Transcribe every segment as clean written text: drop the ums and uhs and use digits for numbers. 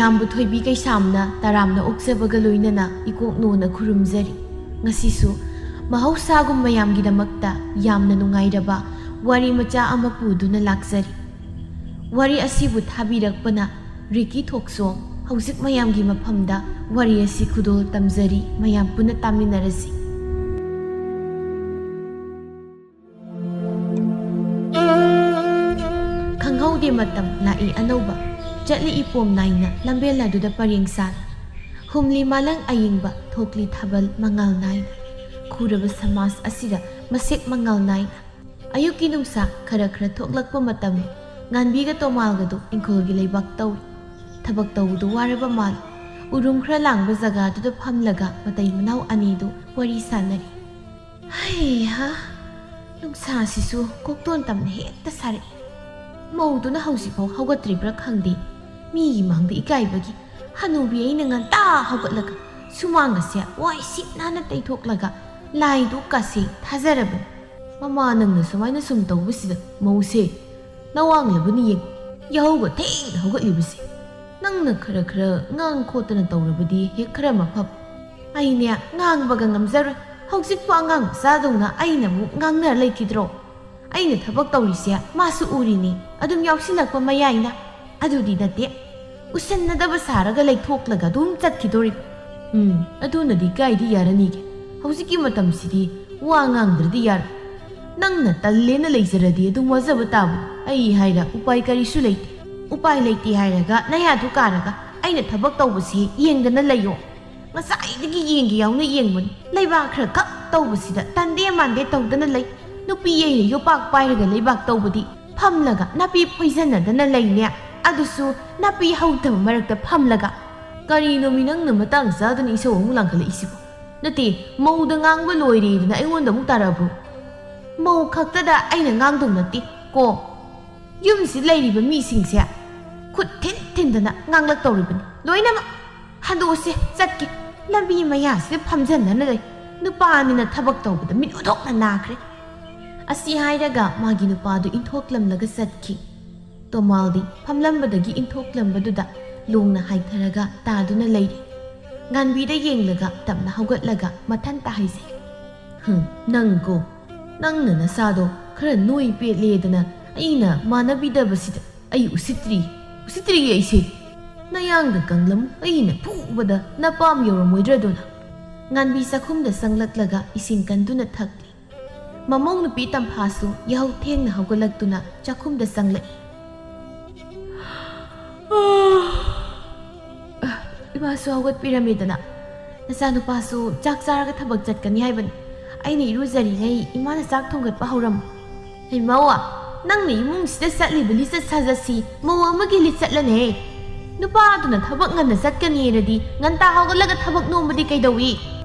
ꯃꯌꯥꯝꯕꯨ ꯊꯣꯏꯕꯤ ꯀꯩꯁꯥꯝꯅ ꯇꯔꯥꯝꯅ ꯑꯣꯛꯆꯕꯒ ꯂꯣꯏꯅꯅ ꯏꯀꯣꯛꯅꯣꯅ ꯈꯨꯔꯨꯝꯖꯔꯤ꯫ ꯉꯁꯤꯁꯨ ꯃꯍꯧꯁꯥꯒꯨꯝ ꯃꯌꯥꯝꯒꯤꯗꯃꯛꯇ ꯌꯥꯝꯅ ꯅꯨꯡꯉꯥꯏꯔꯕ ꯋꯥꯔꯤ ꯃꯆꯥ ꯑꯃ ꯄꯨꯗꯨꯅ ꯂꯥꯛꯆꯔꯤ꯫ ꯋꯥꯔꯤ ꯑꯁꯤꯕꯨ ꯊꯥꯕꯤꯔꯛꯄꯅ ꯔꯤꯀꯤ ꯊꯣꯛꯁꯣꯝ꯫ ꯍꯧꯖꯤꯛ ꯃꯌꯥꯝꯒꯤ ꯃꯐꯝꯗ ꯋꯥꯔꯤ ꯑꯁꯤ ꯈꯨꯗꯣꯜ ꯇꯝꯖꯔꯤ, ꯃꯌꯥꯝ ꯄꯨꯟꯅ ꯇꯥꯃꯤꯟꯅꯔꯁꯤ꯫ ꯈꯪꯍꯧꯗꯦ ꯃꯇꯝ ꯂꯥꯛꯏ ꯑꯅꯧꯕ, ꯆꯠꯂꯤ ꯏꯄꯣꯝ ꯅꯥꯏꯅ ꯂꯝꯕꯦꯜ ꯑꯗꯨꯗ ꯄꯔꯦꯡ ꯁꯥꯅ, ꯍꯨꯝꯂꯤ ꯃꯥꯂꯪ ꯑꯌꯤꯡꯕ ꯊꯣꯛꯂꯤ ꯊꯥꯕꯜ ꯃꯉꯥꯜ ꯅꯥꯏꯅ, ꯈꯨꯔꯕ ꯁꯃꯥꯖ ꯑꯁꯤꯗ ꯃꯁꯦꯛ ꯃꯉꯥꯜ ꯅꯥꯏꯅ꯫ ꯑꯌꯨꯛꯀꯤ ꯅꯨꯡꯁꯥ ꯈꯔ ꯈꯔ ꯊꯣꯛꯂꯛꯄ ꯃꯇꯝꯅꯤ꯫ ꯉꯥꯟꯕꯤꯒ ꯇꯣꯃꯥꯜꯒꯗꯨ ꯏꯪꯈꯣꯜꯒꯤ ꯂꯩꯕꯥꯛ ꯇꯧꯏ꯫ ꯊꯕꯛ ꯇꯧꯕꯗꯨ ꯋꯥꯔꯕ ꯃꯥꯜꯂꯤ꯫ ꯎꯔꯨꯝ ꯈꯔ ꯂꯥꯡꯕ ꯖꯒꯥꯗꯨꯗ ꯐꯝꯂꯒ ꯃꯇꯩ ꯃꯅꯥꯎ ꯑꯅꯤꯗꯨ ꯋꯥꯔꯤ ꯁꯥꯟꯅꯔꯤ꯫ ꯍꯩꯍꯥ, ꯅꯨꯡꯁꯥꯁꯤꯁꯨ ꯀꯣꯛꯇꯣꯟ ꯇꯝꯅ ꯍꯦꯛꯇ ꯁꯥꯔꯛꯏ꯫ ꯃꯧꯗꯨꯅ ꯍꯧꯖꯤꯛꯐꯥꯎ ꯍꯧꯒꯠꯇ꯭ꯔꯤꯕ꯭ꯔꯥ ꯈꯪꯗꯦ꯫ ꯃꯤꯒꯤ ꯃꯥꯡꯗ ꯏꯀꯥꯏꯕꯒꯤ ꯍꯅꯨꯕꯤ ꯑꯩꯅ ꯉꯟꯇꯥ ꯍꯧꯒꯠꯂꯒ ꯁꯨꯃꯥꯡꯒꯁꯦ ꯋꯥꯏ ꯁꯤꯠ ꯅꯥꯟꯅ ꯇꯩꯊꯣꯛꯂꯒ ꯂꯥꯏꯗꯨ ꯀꯥꯁꯦ ꯊꯥꯖꯔꯕꯅꯤ꯫ ꯃꯃꯥ ꯅꯪꯅ ꯁꯨꯃꯥꯏꯅ ꯁꯨꯝ ꯇꯧꯕꯁꯤꯗ ꯃꯧꯁꯦ ꯅꯋꯥꯡꯂꯕꯅꯤ ꯌꯦꯡ, ꯌꯥꯍꯧꯒ ꯊꯦꯡꯅ ꯍꯧꯒꯠꯂꯤꯕꯁꯦ꯫ ꯅꯪꯅ ꯈꯔ ꯈꯔ ꯉꯥꯡ ꯈꯣꯠꯇꯅ ꯇꯧꯔꯕꯗꯤ ꯍꯦꯛꯈꯔ ꯃꯐꯝ꯫ ꯑꯩꯅꯦ ꯉꯥꯡꯕꯒ ꯉꯝꯖꯔꯣꯏ꯫ ꯍꯧꯖꯤꯛꯄꯨ ꯑꯉꯥꯡ ꯃꯆꯥꯗꯧꯅ ꯑꯩꯅ ꯑꯃꯨꯛ ꯉꯥꯡꯅꯔ ꯂꯩꯈꯤꯗ꯭ꯔꯣ? ꯑꯩꯅ ꯊꯕꯛ ꯇꯧꯔꯤꯁꯦ ꯃꯥꯁꯨ ꯎꯔꯤꯅꯤ, ꯑꯗꯨꯝ ꯌꯥꯎꯁꯤꯜꯂꯛꯄ ꯃꯌꯥꯏꯅ꯫ ꯑꯗꯨꯗꯤ ꯅꯠꯇꯦ, ꯎꯁꯟꯅꯗꯕ ꯁꯥꯔꯒ ꯂꯩꯊꯣꯛꯂꯒ ꯑꯗꯨꯝ ꯆꯠꯈꯤꯗꯣꯔꯤꯕ꯫ ꯑꯗꯨꯅꯗꯤ ꯀꯥꯏꯗꯤ ꯌꯥꯔꯅꯤꯒꯦ? ꯍꯧꯖꯤꯛꯀꯤ ꯃꯇꯝꯁꯤꯗꯤ ꯋꯥ ꯉꯥꯡꯗ꯭ꯔꯗꯤ ꯌꯥꯔꯣꯏ꯫ ꯅꯪꯅ ꯇꯜꯂꯦꯅ ꯂꯩꯖꯔꯗꯤ ꯑꯗꯨꯝ ꯋꯥꯖꯕ ꯇꯥꯕꯅꯤ꯫ ꯑꯩ ꯍꯥꯏꯔ ꯎꯄꯥꯏ ꯀꯔꯤꯁꯨ ꯂꯩꯇꯦ꯫ ꯎꯄꯥꯏ ꯂꯩꯇꯦ ꯍꯥꯏꯔꯒ ꯅꯌꯥꯗꯨ ꯀꯥꯔꯒ ꯑꯩꯅ ꯊꯕꯛ ꯇꯧꯕꯁꯤ ꯌꯦꯡꯗꯅ ꯂꯩꯌꯣ꯫ ꯉꯁꯥꯏꯗꯒꯤ ꯌꯦꯡꯒꯦ ꯌꯥꯎꯅ ꯌꯦꯡꯕꯅꯤ꯫ ꯂꯩꯕꯥꯛ ꯈꯔ ꯈꯛ ꯇꯧꯕꯁꯤꯗ ꯇꯟꯗꯦ ꯃꯥꯟꯗꯦ ꯇꯧꯗꯅ ꯂꯩ꯫ ꯅꯨꯄꯤ ꯑꯩꯅ ꯌꯣꯄꯥꯛ ꯄꯥꯏꯔꯒ ꯂꯩꯕꯥꯛ ꯇꯧꯕꯗꯤ ꯐꯝꯂꯒ ꯅꯥꯄꯤ ꯐꯣꯏꯖꯟꯅꯗꯅ ꯂꯩꯅꯦ, ꯑꯗꯨꯁꯨ ꯅꯥꯄꯤ ꯍꯧꯗꯕ ꯃꯔꯛꯇ ꯐꯝꯂꯒ꯫ ꯀꯔꯤꯅꯣ ꯃꯤ ꯅꯪꯅ ꯃꯇꯥꯡ ꯆꯥꯗꯅ ꯏꯁꯧ ꯑꯃꯨꯛ ꯂꯥꯡꯈꯠꯂꯛꯏꯁꯤꯕꯣ? ꯅꯠꯇꯦ, ꯃꯧꯗ ꯉꯥꯡꯕ ꯂꯣꯏꯔꯦꯗꯅ ꯑꯩꯉꯣꯟꯗ ꯑꯃꯨꯛ ꯇꯥꯔꯛꯑꯕ꯭ꯔꯣ? ꯃꯧ ꯈꯛꯇꯗ ꯑꯩꯅ ꯉꯥꯡꯗꯧ ꯅꯠꯇꯦ ꯀꯣ, ꯌꯨꯝꯁꯤ ꯂꯩꯔꯤꯕ ꯃꯤꯁꯤꯡꯁꯦ ꯈꯨꯠ ꯊꯤꯟ ꯊꯤꯟꯗꯅ ꯉꯥꯡꯂꯛꯇꯧꯔꯤꯕꯅꯤ ꯂꯣꯏꯅꯃꯛ꯫ ꯍꯟꯗꯣꯛꯑꯁꯦ ꯆꯠꯀꯦ, ꯂꯝꯕꯤ ꯃꯌꯥꯁꯤꯗ ꯐꯝꯖꯟꯗꯅ ꯂꯩ꯫ ꯅꯨꯄꯥꯅꯤꯅ ꯊꯕꯛ ꯇꯧꯕꯗ ꯃꯤꯠ ꯎꯊꯣꯛꯅ ꯅꯥꯈ꯭ꯔꯦ꯫ ꯑꯁꯤ ꯍꯥꯏꯔꯒ ꯃꯥꯒꯤ ꯅꯨꯄꯥꯗꯨ ꯏꯟꯊꯣꯛꯂꯝꯂꯒ ꯆꯠꯈꯤ꯫ ꯇꯣꯃꯥꯜꯗꯤ ꯐꯝꯂꯝꯕꯗꯒꯤ ꯏꯟꯊꯣꯛꯂꯝꯕꯗꯨꯗ ꯂꯣꯡꯅ ꯍꯥꯏꯊꯔꯒ ꯇꯥꯗꯨꯅ ꯂꯩꯔꯤ꯫ ꯉꯥꯟꯕꯤꯗ ꯌꯦꯡꯂꯒ ꯇꯞꯅ ꯍꯧꯒꯠꯂꯒ ꯃꯊꯟꯇ ꯍꯥꯏꯖꯩ, ꯅꯪꯀꯣ, ꯅꯪꯅ ꯅꯁꯥꯗꯣ ꯈꯔ ꯅꯣꯏ ꯄꯦꯠꯂꯦꯗꯅ ꯑꯩꯅ ꯃꯥꯟꯅꯕꯤꯗꯕꯁꯤꯗ ꯑꯩ ꯎꯁꯤꯠꯇ꯭ꯔꯤꯌꯦ ꯑꯩꯁꯦ꯫ ꯅꯌꯥꯡꯗ ꯀꯪꯂꯝ ꯑꯩꯅ ꯐꯨꯕꯗ ꯅꯄꯥꯝ ꯌꯧꯔꯝꯃꯣꯏꯗ꯭ꯔꯗꯨꯅ꯫ ꯉꯥꯟꯕꯤ ꯆꯥꯛꯈꯨꯝꯗ ꯆꯪꯂꯛꯂꯒ ꯏꯁꯤꯡ ꯀꯟꯗꯨꯅ ꯊꯛꯂꯤ꯫ ꯃꯃꯧ ꯅꯨꯄꯤ ꯇꯝꯐꯥꯁꯨ ꯌꯥꯍꯧ ꯊꯦꯡꯅ ꯍꯧꯒꯠꯂꯛꯇꯨꯅ ꯆꯥꯛꯈꯨꯝꯗ ꯆꯪꯂꯛꯏ꯫ ꯏꯃꯥꯁꯨ ꯍꯧꯒꯠꯄꯤꯔꯝꯃꯦꯗꯅ? ꯅꯆꯥꯅꯨꯄꯥꯁꯨ ꯆꯥꯛ ꯆꯥꯔꯒ ꯊꯕꯛ ꯆꯠꯀꯅꯤ ꯍꯥꯏꯕꯅꯤ꯫ ꯑꯩꯅ ꯏꯔꯨꯖꯔꯤꯉꯩ ꯏꯃꯥꯅ ꯆꯥꯛ ꯊꯣꯡꯒꯠꯄ ꯍꯧꯔꯝꯃꯨ꯫ ꯏꯃꯧ, ꯅꯪꯅ ꯏꯃꯨꯡꯁꯤꯗ ꯆꯠꯂꯤꯕ ꯂꯤꯆꯠ ꯁꯥꯖꯠꯁꯤ ꯃꯧ ꯑꯃꯒꯤ ꯂꯤꯆꯠꯂꯅꯦ꯫ ꯅꯨꯄꯥꯗꯨꯅ ꯊꯕꯛ ꯉꯟꯅ ꯆꯠꯀꯅꯤꯔꯗꯤ ꯉꯟꯇꯥ ꯍꯧꯒꯠꯂꯒ ꯊꯕꯛ ꯅꯣꯝꯕꯗꯤ ꯀꯩꯗꯧꯏ?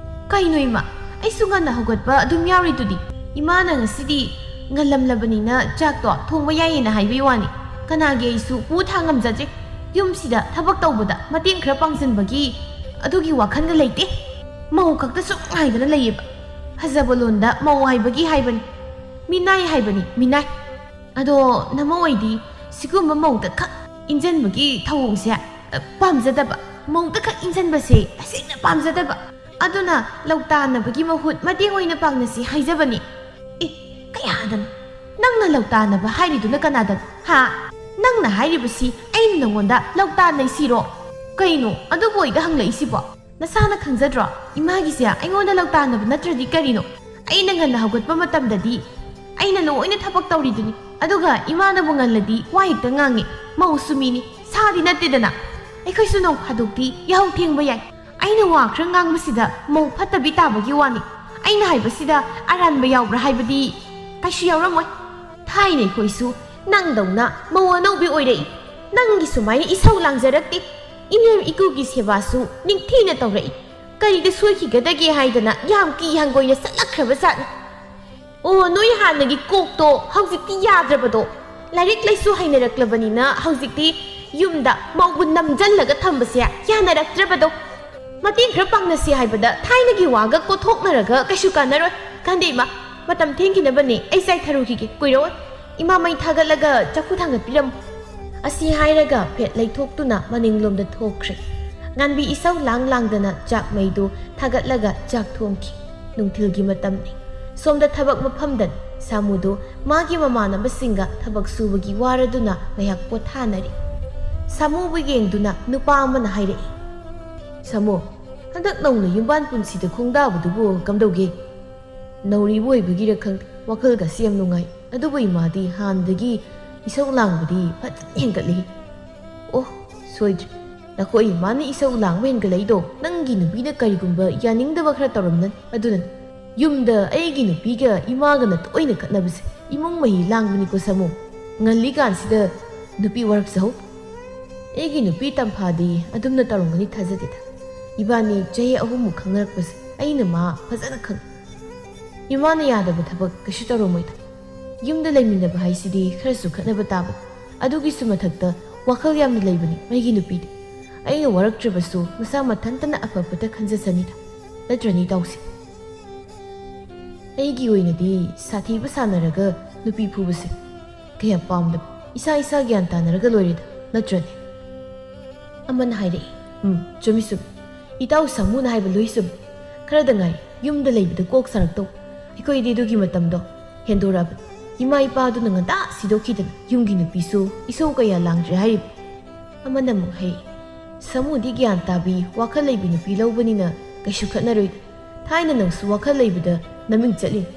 ꯀꯩꯅꯣ ꯏꯃꯥ, ꯑꯩꯁꯨ ꯉꯟꯅ ꯍꯧꯒꯠꯄ ꯑꯗꯨꯝ ꯌꯥꯎꯔꯤꯗꯨꯗꯤ꯫ ꯏꯃꯥꯅ ꯉꯁꯤꯗꯤ ꯉꯜꯂꯝꯂꯕꯅꯤꯅ ꯆꯥꯛꯇꯣ ꯊꯣꯡꯕ ꯌꯥꯏꯌꯦꯅ ꯍꯥꯏꯕꯩ ꯋꯥꯅꯤ꯫ ꯀꯅꯥꯒꯤ ꯑꯩꯁꯨ ꯄꯨ ꯊꯥꯡ ꯉꯝꯖꯗ꯭ꯔꯦ꯫ ꯌꯨꯝꯁꯤꯗ ꯊꯕꯛ ꯇꯧꯕꯗ ꯃꯇꯦꯡ ꯈꯔ ꯄꯥꯡꯁꯤꯟꯕꯒꯤ ꯑꯗꯨꯒꯤ ꯋꯥꯈꯜꯒ ꯂꯩꯇꯦ꯫ ꯃꯧ ꯈꯛꯇ ꯁꯨꯝ ꯉꯥꯏꯗꯅ ꯂꯩꯌꯦꯕ꯫ ꯐꯖꯕ ꯂꯣꯟꯗ ꯃꯧ ꯍꯥꯏꯕꯒꯤ ꯍꯥꯏꯕꯅꯤ, ꯃꯤꯅꯥꯏ ꯍꯥꯏꯕꯅꯤ, ꯃꯤꯅꯥꯏ꯫ ꯑꯗꯣ ꯅꯃꯧ ꯑꯩꯗꯤ ꯁꯤꯒꯨꯝꯕ ꯃꯧꯗ ꯈꯛ ꯏꯟꯖꯟꯕꯒꯤ ꯊꯧꯑꯣꯡꯁꯦ ꯄꯥꯝꯖꯗꯕ꯫ ꯃꯧꯗ ꯈꯛ ꯏꯟꯖꯟꯕꯁꯦ ꯇꯁꯦꯡꯅ ꯄꯥꯝꯖꯗꯕ꯫ ꯑꯗꯨꯅ ꯂꯧꯇꯥꯟꯅꯕꯒꯤ ꯃꯍꯨꯠ ꯃꯇꯦꯡ ꯑꯣꯏꯅ ꯄꯥꯡꯅꯁꯤ ꯍꯥꯏꯖꯕꯅꯤ꯫ ꯀꯌꯥꯗꯅꯣ ꯅꯪꯅ ꯂꯧꯇꯥꯟꯅꯕ ꯍꯥꯏꯔꯤꯗꯨꯅ ꯀꯅꯥꯗꯅꯣ? ꯅꯪꯅ ꯍꯥꯏꯔꯤꯕꯁꯤ ꯑꯩꯅ ꯅꯪꯉꯣꯟꯗ ꯂꯧꯇꯥꯟꯅꯩꯁꯤꯔꯣ? ꯀꯩꯅꯣ ꯑꯗꯨꯕꯨ ꯑꯩꯗ ꯍꯪꯂꯛꯏꯁꯤꯕꯣ? ꯅꯁꯥꯅ ꯈꯪꯖꯗ꯭ꯔꯣ ꯏꯃꯥꯒꯤꯁꯦ ꯑꯩꯉꯣꯟꯗ ꯂꯧꯇꯥꯟꯅꯕ ꯅꯠꯇ꯭ꯔꯗꯤ ꯀꯔꯤꯅꯣ? ꯑꯩꯅ ꯉꯟꯅ ꯍꯧꯒꯠꯄ ꯃꯇꯝꯗꯗꯤ ꯑꯩꯅ ꯂꯣꯏꯅ ꯊꯕꯛ ꯇꯧꯔꯤꯗꯨꯅꯤ, ꯑꯗꯨꯒ ꯏꯃꯥꯅꯕꯨ ꯉꯜꯂꯗꯤ ꯋꯥ ꯍꯦꯛꯇ ꯉꯥꯡꯉꯤ꯫ ꯃꯧꯁꯨ ꯃꯤꯅꯤ, ꯁꯥꯗꯤ ꯅꯠꯇꯦꯗꯅ꯫ ꯑꯩꯈꯣꯏꯁꯨ ꯅꯣꯡ ꯐꯥꯗꯣꯛꯇꯤ ꯌꯥꯍꯧ ꯊꯦꯡꯕ ꯌꯥꯏ꯫ ꯑꯩꯅ ꯋꯥ ꯈꯔ ꯉꯥꯡꯕꯁꯤꯗ ꯃꯧ ꯐꯠꯇꯕꯤ ꯇꯥꯕꯒꯤ ꯋꯥꯅꯤ꯫ ꯑꯩꯅ ꯍꯥꯏꯕꯁꯤꯗ ꯑꯔꯥꯟꯕ ꯌꯥꯎꯕ꯭ꯔꯥ ꯍꯥꯏꯕꯗꯤ ꯀꯩꯁꯨ ꯌꯥꯎꯔꯝꯃꯣꯏ꯫ ꯊꯥꯏꯅ ꯑꯩꯈꯣꯏꯁꯨ ꯅꯪꯗꯧꯅ ꯃꯧ ꯑꯅꯧꯕꯤ ꯑꯣꯏꯔꯛꯏ꯫ ꯅꯪꯒꯤ ꯁꯨꯃꯥꯏꯅ ꯏꯁꯧ ꯂꯥꯡꯖꯔꯛꯇꯦ꯫ ꯏꯅꯦꯝ ꯏꯀꯨꯒꯤ ꯁꯦꯕꯥꯁꯨ ꯅꯤꯡꯊꯤꯅ ꯇꯧꯔꯛꯏ꯫ ꯀꯔꯤꯗ ꯁꯣꯏꯈꯤꯒꯗꯒꯦ ꯍꯥꯏꯗꯅ ꯌꯥꯝ ꯀꯤ ꯍꯪꯒꯣꯏꯅ ꯆꯠꯂꯛꯈ꯭ꯔꯕ ꯖꯥꯠꯅꯤ꯫ ꯑꯣ, ꯅꯣꯏ ꯍꯥꯟꯅꯒꯤ ꯀꯣꯛꯇꯣ ꯍꯧꯖꯤꯛꯇꯤ ꯌꯥꯗ꯭ꯔꯕꯗꯣ꯫ ꯂꯥꯏꯔꯤꯛ ꯂꯥꯏꯁꯨ ꯍꯩꯅꯔꯛꯂꯕꯅꯤꯅ ꯍꯧꯖꯤꯛꯇꯤ ꯌꯨꯝꯗ ꯃꯧꯕꯨ ꯅꯝꯖꯜꯂꯒ ꯊꯝꯕꯁꯦ ꯌꯥꯅꯔꯛꯇ꯭ꯔꯕꯗꯣ꯫ ꯃꯇꯦꯡ ꯈꯔ ꯄꯥꯡꯅꯁꯤ ꯍꯥꯏꯕꯗ ꯊꯥꯏꯅꯒꯤ ꯋꯥꯒ ꯀꯣꯊꯣꯛꯅꯔꯒ ꯀꯩꯁꯨ ꯀꯥꯟꯅꯔꯣꯏ꯫ ꯈꯟꯗꯦ ꯏꯃꯥ, ꯃꯇꯝ ꯊꯦꯡꯈꯤꯅꯕꯅꯦ꯫ ꯑꯩ ꯆꯥꯏꯊꯔꯨꯈꯤꯒꯦ, ꯀꯨꯏꯔꯛꯑꯣꯏ꯫ ꯏꯃꯥ ꯃꯩ ꯊꯥꯒꯠꯂꯒ ꯆꯐꯨ ꯊꯥꯡꯒꯠꯄꯤꯔꯝꯃꯨ꯫ ꯑꯁꯤ ꯍꯥꯏꯔꯒ ꯐꯦꯠ ꯂꯩꯊꯣꯛꯇꯨꯅ ꯃꯅꯤꯡꯂꯣꯝꯗ ꯊꯣꯛꯈ꯭ꯔꯦ꯫ ꯉꯥꯟꯕꯤ ꯏꯁꯧ ꯂꯥꯡꯗꯅ ꯆꯥꯛ ꯃꯩꯗꯨ ꯊꯥꯒꯠꯂꯒ ꯆꯥꯛ ꯊꯣꯡꯈꯤ꯫ ꯅꯨꯡꯊꯤꯜꯒꯤ ꯃꯇꯝꯅꯤ꯫ ꯁꯣꯝꯗ ꯊꯕꯛ ꯃꯐꯝꯗ ꯁꯥꯃꯨꯗꯨ ꯃꯥꯒꯤ ꯃꯃꯥꯟꯅꯕꯁꯤꯡꯒ ꯊꯕꯛ ꯁꯨꯕꯒꯤ ꯋꯥꯔꯗꯨꯅ ꯉꯥꯏꯍꯥꯛ ꯄꯣꯊꯥꯅꯔꯤ꯫ ꯁꯥꯃꯨꯕꯨ ꯌꯦꯡꯗꯨꯅ ꯅꯨꯄꯥ ꯑꯃꯅ ꯍꯥꯏꯔꯛꯏ, "ꯁꯥꯃꯨ, ꯍꯟꯗꯛ ꯅꯧꯅ ꯌꯨꯝꯕꯥꯟ ꯄꯨꯟꯁꯤꯗ ꯈꯣꯡꯗꯥꯕꯗꯨꯕꯨ ꯀꯝꯗꯧꯒꯦ? ꯅꯧꯔꯤꯕ ꯑꯣꯏꯕꯒꯤꯔ ꯈꯪꯗꯦ, ꯋꯥꯈꯜꯒꯁꯤ ꯌꯥꯝ ꯅꯨꯡꯉꯥꯏ꯫ ꯑꯗꯨꯕꯨ ꯏꯃꯥꯗꯤ ꯍꯥꯟꯅꯗꯒꯤ ꯏꯁꯧ ꯂꯥꯡꯕꯗꯤ ꯐꯖꯅ ꯍꯦꯟꯒꯠꯂꯤ." "ꯑꯣ, ꯁꯣꯏꯗ꯭ꯔꯦ꯫ ꯅꯈꯣꯏ ꯏꯃꯥꯅ ꯏꯁꯧ ꯂꯥꯡꯕ ꯍꯦꯟꯒꯠꯂꯛꯏꯗꯣ ꯅꯪꯒꯤ ꯅꯨꯄꯤꯅ ꯀꯔꯤꯒꯨꯝꯕ ꯌꯥꯅꯤꯡꯗꯕ ꯈꯔ ꯇꯧꯔꯝꯅꯤ ꯑꯗꯨꯅꯅꯤ꯫ ꯌꯨꯝꯗ ꯑꯩꯒꯤ ꯅꯨꯄꯤꯒ ꯏꯃꯥꯒꯅ ꯇꯣꯏꯅ ꯈꯠꯅꯕꯁꯦ ꯏꯃꯨꯡ ꯃꯍꯤ ꯂꯥꯡꯕꯅꯤꯀꯣ ꯁꯥꯃꯨ꯫ ꯉꯜꯂꯤꯀꯥꯟꯁꯤꯗ ꯅꯨꯄꯤ ꯋꯥꯔꯛꯆꯍꯧ꯫ ꯑꯩꯒꯤ ꯅꯨꯄꯤ ꯇꯝꯐꯥꯗꯤ ꯑꯗꯨꯝꯅ ꯇꯧꯔꯝꯒꯅꯤ ꯊꯥꯖꯗꯦꯗ꯫ ꯏꯕꯥꯅꯤ ꯆꯍꯤ 3ꯃꯨꯛ ꯈꯪꯅꯔꯛꯄꯁꯦ ꯑꯩꯅ ꯃꯥ ꯐꯖꯅ ꯈꯪꯉꯤ꯫ ꯏꯃꯥꯅ ꯌꯥꯗꯕ ꯊꯕꯛ ꯀꯩꯁꯨ ꯇꯧꯔꯝꯃꯣꯏꯗ꯫ ꯌꯨꯝꯗ ꯂꯩꯃꯤꯟꯅꯕ ꯍꯥꯏꯁꯤꯗꯤ ꯈꯔꯁꯨ ꯈꯠꯅꯕ ꯇꯥꯕꯅꯤ꯫ ꯑꯗꯨꯒꯤꯁꯨ ꯃꯊꯛꯇ ꯋꯥꯈꯜ ꯌꯥꯝꯅ ꯂꯩꯕꯅꯤ ꯑꯩꯒꯤ ꯅꯨꯄꯤꯗꯤ꯫ ꯑꯩꯅ ꯋꯥꯔꯛꯇ꯭ꯔꯕꯁꯨ ꯃꯁꯥ ꯃꯊꯟꯇꯅ ꯑꯐꯕꯇ ꯈꯟꯖꯁꯅꯤꯗ, ꯅꯠꯇ꯭ꯔꯅꯤ ꯏꯇꯥꯎꯁꯦ? ꯑꯩꯒꯤ ꯑꯣꯏꯅꯗꯤ ꯁꯥꯊꯤꯕ ꯁꯥꯟꯅꯔꯒ ꯅꯨꯄꯤ ꯐꯨꯕꯁꯦ ꯀꯌꯥ ꯄꯥꯝꯗꯕ꯫ ꯏꯁꯥ ꯏꯁꯥ ꯒ꯭ꯌꯥꯟ ꯇꯥꯅꯔꯒ ꯂꯣꯏꯔꯦꯗ, ꯅꯠꯇ꯭ꯔꯅꯦ?" ꯑꯃꯅ ꯍꯥꯏꯔꯛꯏ, "ꯆꯨꯝꯃꯤ ꯆꯨꯝꯃꯤ꯫ ꯏꯇꯥꯎ ꯁꯥꯃꯨꯅ ꯍꯥꯏꯕ ꯂꯣꯏ ꯆꯨꯝꯃꯤ꯫ ꯈꯔꯗ ꯉꯥꯏ ꯌꯨꯝꯗ ꯂꯩꯕꯗ ꯀꯣꯛ ꯁꯥꯔꯛꯇꯧ꯫ ꯑꯩꯈꯣꯏꯗꯤ ꯑꯗꯨꯒꯤ ꯃꯇꯝꯗꯣ ꯍꯦꯟꯗꯣꯔꯛꯑꯕꯅꯤ꯫ ꯏꯃꯥ ꯏꯄꯥꯗꯨꯅ ꯉꯟꯇꯥ ꯁꯤꯗꯣꯛꯈꯤꯗꯅ ꯌꯨꯝꯒꯤ ꯅꯨꯄꯤꯁꯨ ꯏꯁꯧ ꯀꯌꯥ ꯂꯥꯡꯗ꯭ꯔꯦ ꯍꯥꯏꯔꯤꯕ." ꯑꯃꯅ ꯑꯃꯨꯛ ꯍꯥꯏꯔꯛꯏ, "ꯁꯥꯃꯨꯗꯤ ꯒ꯭ꯌꯥꯟ ꯇꯥꯕꯤ ꯋꯥꯈꯜ ꯂꯩꯕꯤ ꯅꯨꯄꯤ ꯂꯧꯕꯅꯤꯅ ꯀꯩꯁꯨ ꯈꯠꯅꯔꯣꯏꯗ꯫ ꯊꯥꯏꯅ ꯅꯪꯁꯨ ꯋꯥꯈꯜ ꯂꯩꯕꯗ ꯅꯃꯤꯡ ꯆꯠꯂꯤꯅꯤ꯫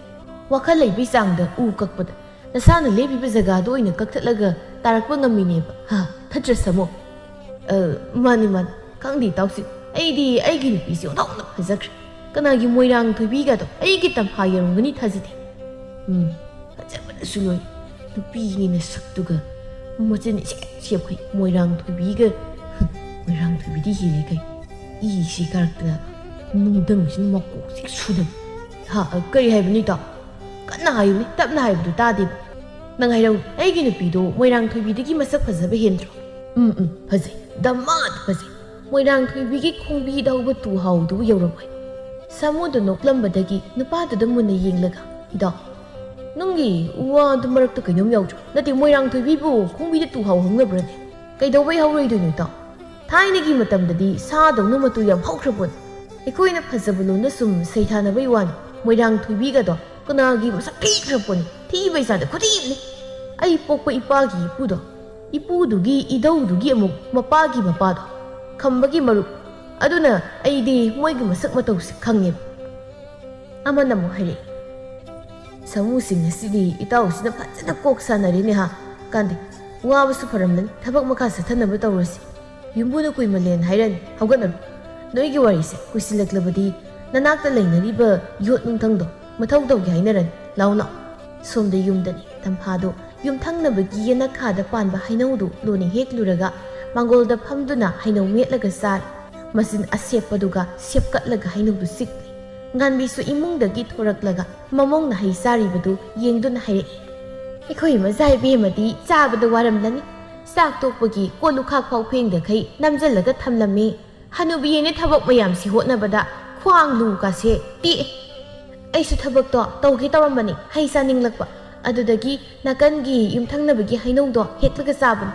ꯋꯥꯈꯜ ꯂꯩꯕꯩ ꯆꯥꯡꯗ ꯎ ꯀꯛꯄꯗ ꯅꯁꯥꯅ ꯂꯦꯞꯄꯤꯕ ꯖꯒꯥꯗꯣ ꯑꯣꯏꯅ ꯀꯛꯊꯠꯂꯒ ꯇꯥꯔꯛꯄ ꯉꯝꯃꯤꯅꯦꯕ, ꯐꯠꯇ꯭ꯔ ꯁꯥꯃꯨ?" "ꯃꯥꯅꯤ ꯃꯥꯅꯤ, ꯈꯪꯗꯦ ꯏꯇꯥꯎꯁꯤ, ꯑꯩꯗꯤ ꯑꯩꯒꯤ ꯅꯨꯄꯤꯁꯤ ꯑꯣꯟꯊꯣꯛꯅ ꯐꯖꯈ꯭ꯔꯦ꯫ ꯀꯅꯥꯒꯤ ꯃꯣꯏꯔꯥꯡ ꯊꯣꯏꯕꯤꯒꯗꯣ ꯑꯩꯒꯤ ꯇꯝꯐꯥ ꯌꯧꯔꯝꯒꯅꯤ ꯊꯥꯖꯗꯦ꯫ ꯐꯖꯕꯅꯁꯨ ꯂꯣꯏ꯫ ꯅꯨꯄꯤꯅꯤꯅ ꯁꯛꯇꯨꯒ ꯃꯆꯤꯟ ꯏꯁꯦꯞ ꯁꯦꯞꯈꯩ ꯃꯣꯏꯔꯥꯡ ꯊꯣꯏꯕꯤꯒ ꯃꯣꯏꯔꯥꯡ ꯊꯣꯏꯕꯤꯗꯤ ꯍꯦꯜꯂꯦ ꯀꯩ꯫ ꯏꯁꯤ ꯀꯥꯔꯛꯇꯅ ꯅꯨꯡꯗꯪꯁꯤꯅ ꯃꯀꯣꯛꯁꯤ ꯁꯨꯗꯕ." "ꯀꯔꯤ ꯍꯥꯏꯕꯅꯤ ꯏꯇꯥꯎ? ꯀꯟꯅ ꯍꯥꯏꯌꯨꯅꯦ, ꯇꯞꯅ ꯍꯥꯏꯕꯗꯨ ꯇꯥꯗꯦꯕ." "ꯅꯪ ꯍꯥꯏꯔꯧ, ꯑꯩꯒꯤ ꯅꯨꯄꯤꯗꯣ ꯃꯣꯏꯔꯥꯡ ꯊꯣꯏꯕꯤꯗꯒꯤ ꯃꯁꯛ ꯐꯖꯕ ꯍꯦꯟꯗ꯭ꯔꯣ?" "ꯐꯖꯩ, ꯗꯃꯥꯗ ꯐꯖꯩ꯫ ꯃꯣꯏꯔꯥꯡ ꯊꯣꯏꯕꯤꯒꯤ ꯈꯣꯡꯕꯤꯗ ꯍꯧꯕ ꯇꯨꯍꯥꯎꯗꯨꯕꯨ ꯌꯧꯔꯝꯃꯣꯏ." ꯁꯥꯃꯨꯗꯨ ꯅꯣꯛꯂꯝꯕꯗꯒꯤ ꯅꯨꯄꯥꯗꯨꯗ ꯃꯨꯟꯅ ꯌꯦꯡꯂꯒ, "ꯏꯇꯥꯎ, ꯅꯪꯒꯤ ꯋꯥꯗꯨ ꯃꯔꯛꯇ ꯀꯩꯅꯣꯝ ꯌꯥꯎꯗ꯭ꯔꯣ? ꯅꯠꯇꯦ, ꯃꯣꯏꯔꯥꯡ ꯊꯣꯏꯕꯤꯕꯨ ꯈꯣꯡꯕꯤꯗ ꯇꯨꯍꯥꯎ ꯍꯧꯅꯕ꯭ꯔꯅꯦ? ꯀꯩꯗꯧꯕꯩ ꯍꯧꯔꯣꯏꯗꯣꯏꯅꯣ ꯏꯇꯥꯎ? ꯊꯥꯏꯅꯒꯤ ꯃꯇꯝꯗꯗꯤ ꯁꯥꯗꯧꯅ ꯃꯇꯨ ꯌꯥꯝ ꯍꯧꯈ꯭ꯔꯕꯣꯅꯤ꯫ ꯑꯩꯈꯣꯏꯅ ꯐꯖꯕ ꯂꯣꯟꯅ ꯁꯨꯝ ꯁꯩꯊꯥꯅꯕꯩ ꯋꯥꯅꯤ꯫ ꯃꯣꯏꯔꯥꯡ ꯊꯣꯏꯕꯤꯒꯗꯣ ꯀꯅꯥꯒꯤ ꯃꯁꯛ ꯊꯤꯈ꯭ꯔꯕꯣꯅꯤ, ꯊꯤꯕꯩ ꯆꯥꯗ ꯈꯨꯊꯤꯝꯅꯤ꯫ ꯑꯩ ꯄꯣꯛꯄ ꯏꯄꯥꯒꯤ ꯏꯄꯨꯗꯣ, ꯏꯄꯨꯗꯨꯒꯤ ꯏꯙꯧꯗꯨꯒꯤ ꯑꯃꯨꯛ ꯃꯄꯥꯒꯤ ꯃꯄꯥꯗꯣ, ꯈꯝꯕꯒꯤ ꯃꯔꯨꯞ, ꯑꯗꯨꯅ ꯑꯩꯗꯤ ꯃꯣꯏꯒꯤ ꯃꯁꯛ ꯃꯇꯧꯁꯤ ꯈꯪꯉꯦꯕ." ꯑꯃꯅ ꯑꯃꯨꯛ ꯍꯥꯏꯔꯛꯏ, "ꯁꯥꯃꯨꯁꯤꯡ ꯑꯁꯤꯗꯤ ꯏꯇꯥꯎꯁꯤꯅ ꯐꯖꯅ ꯀꯣꯛ ꯁꯥꯟꯅꯔꯦꯅꯦ ꯀꯥꯟꯗꯦ, ꯋꯥꯕꯁꯨ ꯐꯔꯝꯂꯅꯤ, ꯊꯕꯛ ꯃꯈꯥ ꯆꯠꯊꯅꯕ ꯇꯧꯔꯁꯤ꯫ ꯌꯨꯝꯕꯨꯅ ꯀꯨꯏꯃꯜꯂꯦꯅ ꯍꯥꯏꯔꯅꯤ, ꯍꯧꯒꯠꯅꯔꯣ꯫ ꯅꯣꯏꯒꯤ ꯋꯥꯔꯤꯁꯦ ꯀꯨꯏꯁꯤꯜꯂꯛꯂꯕꯗꯤ ꯅꯅꯥꯛꯇ ꯂꯩꯅꯔꯤꯕ ꯌꯣꯠ ꯅꯨꯡꯊꯪꯗꯣ ꯃꯊꯧ ꯇꯧꯒꯦ ꯍꯥꯏꯅꯔꯅꯤ꯫ ꯂꯥꯎ ꯂꯥꯎ." ꯁꯣꯝꯗ ꯌꯨꯝꯗꯅꯤ꯫ ꯇꯝꯐꯥꯗꯣ ꯌꯨꯝꯊꯪꯅꯕꯒꯤ ꯌꯦꯅꯈꯥꯗ ꯄꯥꯟꯕ ꯍꯩꯅꯧꯗꯨ ꯂꯣꯟꯅ ꯍꯦꯛꯂꯨꯔꯒ ꯃꯥꯡꯒꯣꯜꯗ ꯐꯝꯗꯨꯅ ꯍꯩꯅꯧ ꯃꯦꯠꯂꯒ ꯆꯥꯔꯤ꯫ ꯃꯆꯤꯟ ꯑꯁꯦꯞꯄꯗꯨꯒ ꯁꯦꯞꯀꯠꯂꯒ ꯍꯩꯅꯧꯗꯨ ꯆꯤꯛꯂꯤ꯫ ꯉꯥꯟꯕꯤꯁꯨ ꯏꯃꯨꯡꯗꯒꯤ ꯊꯣꯔꯛꯂꯒ ꯃꯃꯧꯅ ꯍꯩ ꯆꯥꯔꯤꯕꯗꯨ ꯌꯦꯡꯗꯨꯅ ꯍꯥꯏꯔꯛꯏ, "ꯑꯩꯈꯣꯏ ꯃꯆꯥ ꯏꯕꯦꯝꯃꯗꯤ ꯆꯥꯕꯗ ꯋꯥꯔꯝꯂꯅꯤ꯫ ꯆꯥꯛ ꯇꯣꯛꯄꯒꯤ ꯀꯣꯜ ꯂꯨꯈꯥꯛ ꯐꯥꯎ ꯐꯦꯡꯗꯈꯩ ꯅꯝꯖꯜꯂꯒ ꯊꯝꯂꯝꯃꯤ꯫ ꯍꯅꯨꯕꯤꯅꯦ ꯊꯕꯛ ꯃꯌꯥꯝꯁꯤ ꯍꯣꯠꯅꯕꯗ ꯈ꯭ꯋꯥꯡ ꯂꯨꯀꯥꯁꯦ ꯇꯦꯛꯑꯦ꯫ ꯑꯩꯁꯨ ꯊꯕꯛꯇꯣ ꯇꯧꯒꯦ ꯇꯧꯔꯝꯕꯅꯤ, ꯍꯩ ꯆꯥꯅꯤꯡꯂꯛꯄ, ꯑꯗꯨꯗꯒꯤ ꯅꯥꯀꯟꯒꯤ ꯌꯨꯝꯊꯪꯅꯕꯒꯤ ꯍꯩꯅꯧꯗꯣ ꯍꯦꯛꯂꯒ ꯆꯥꯕꯅꯤ꯫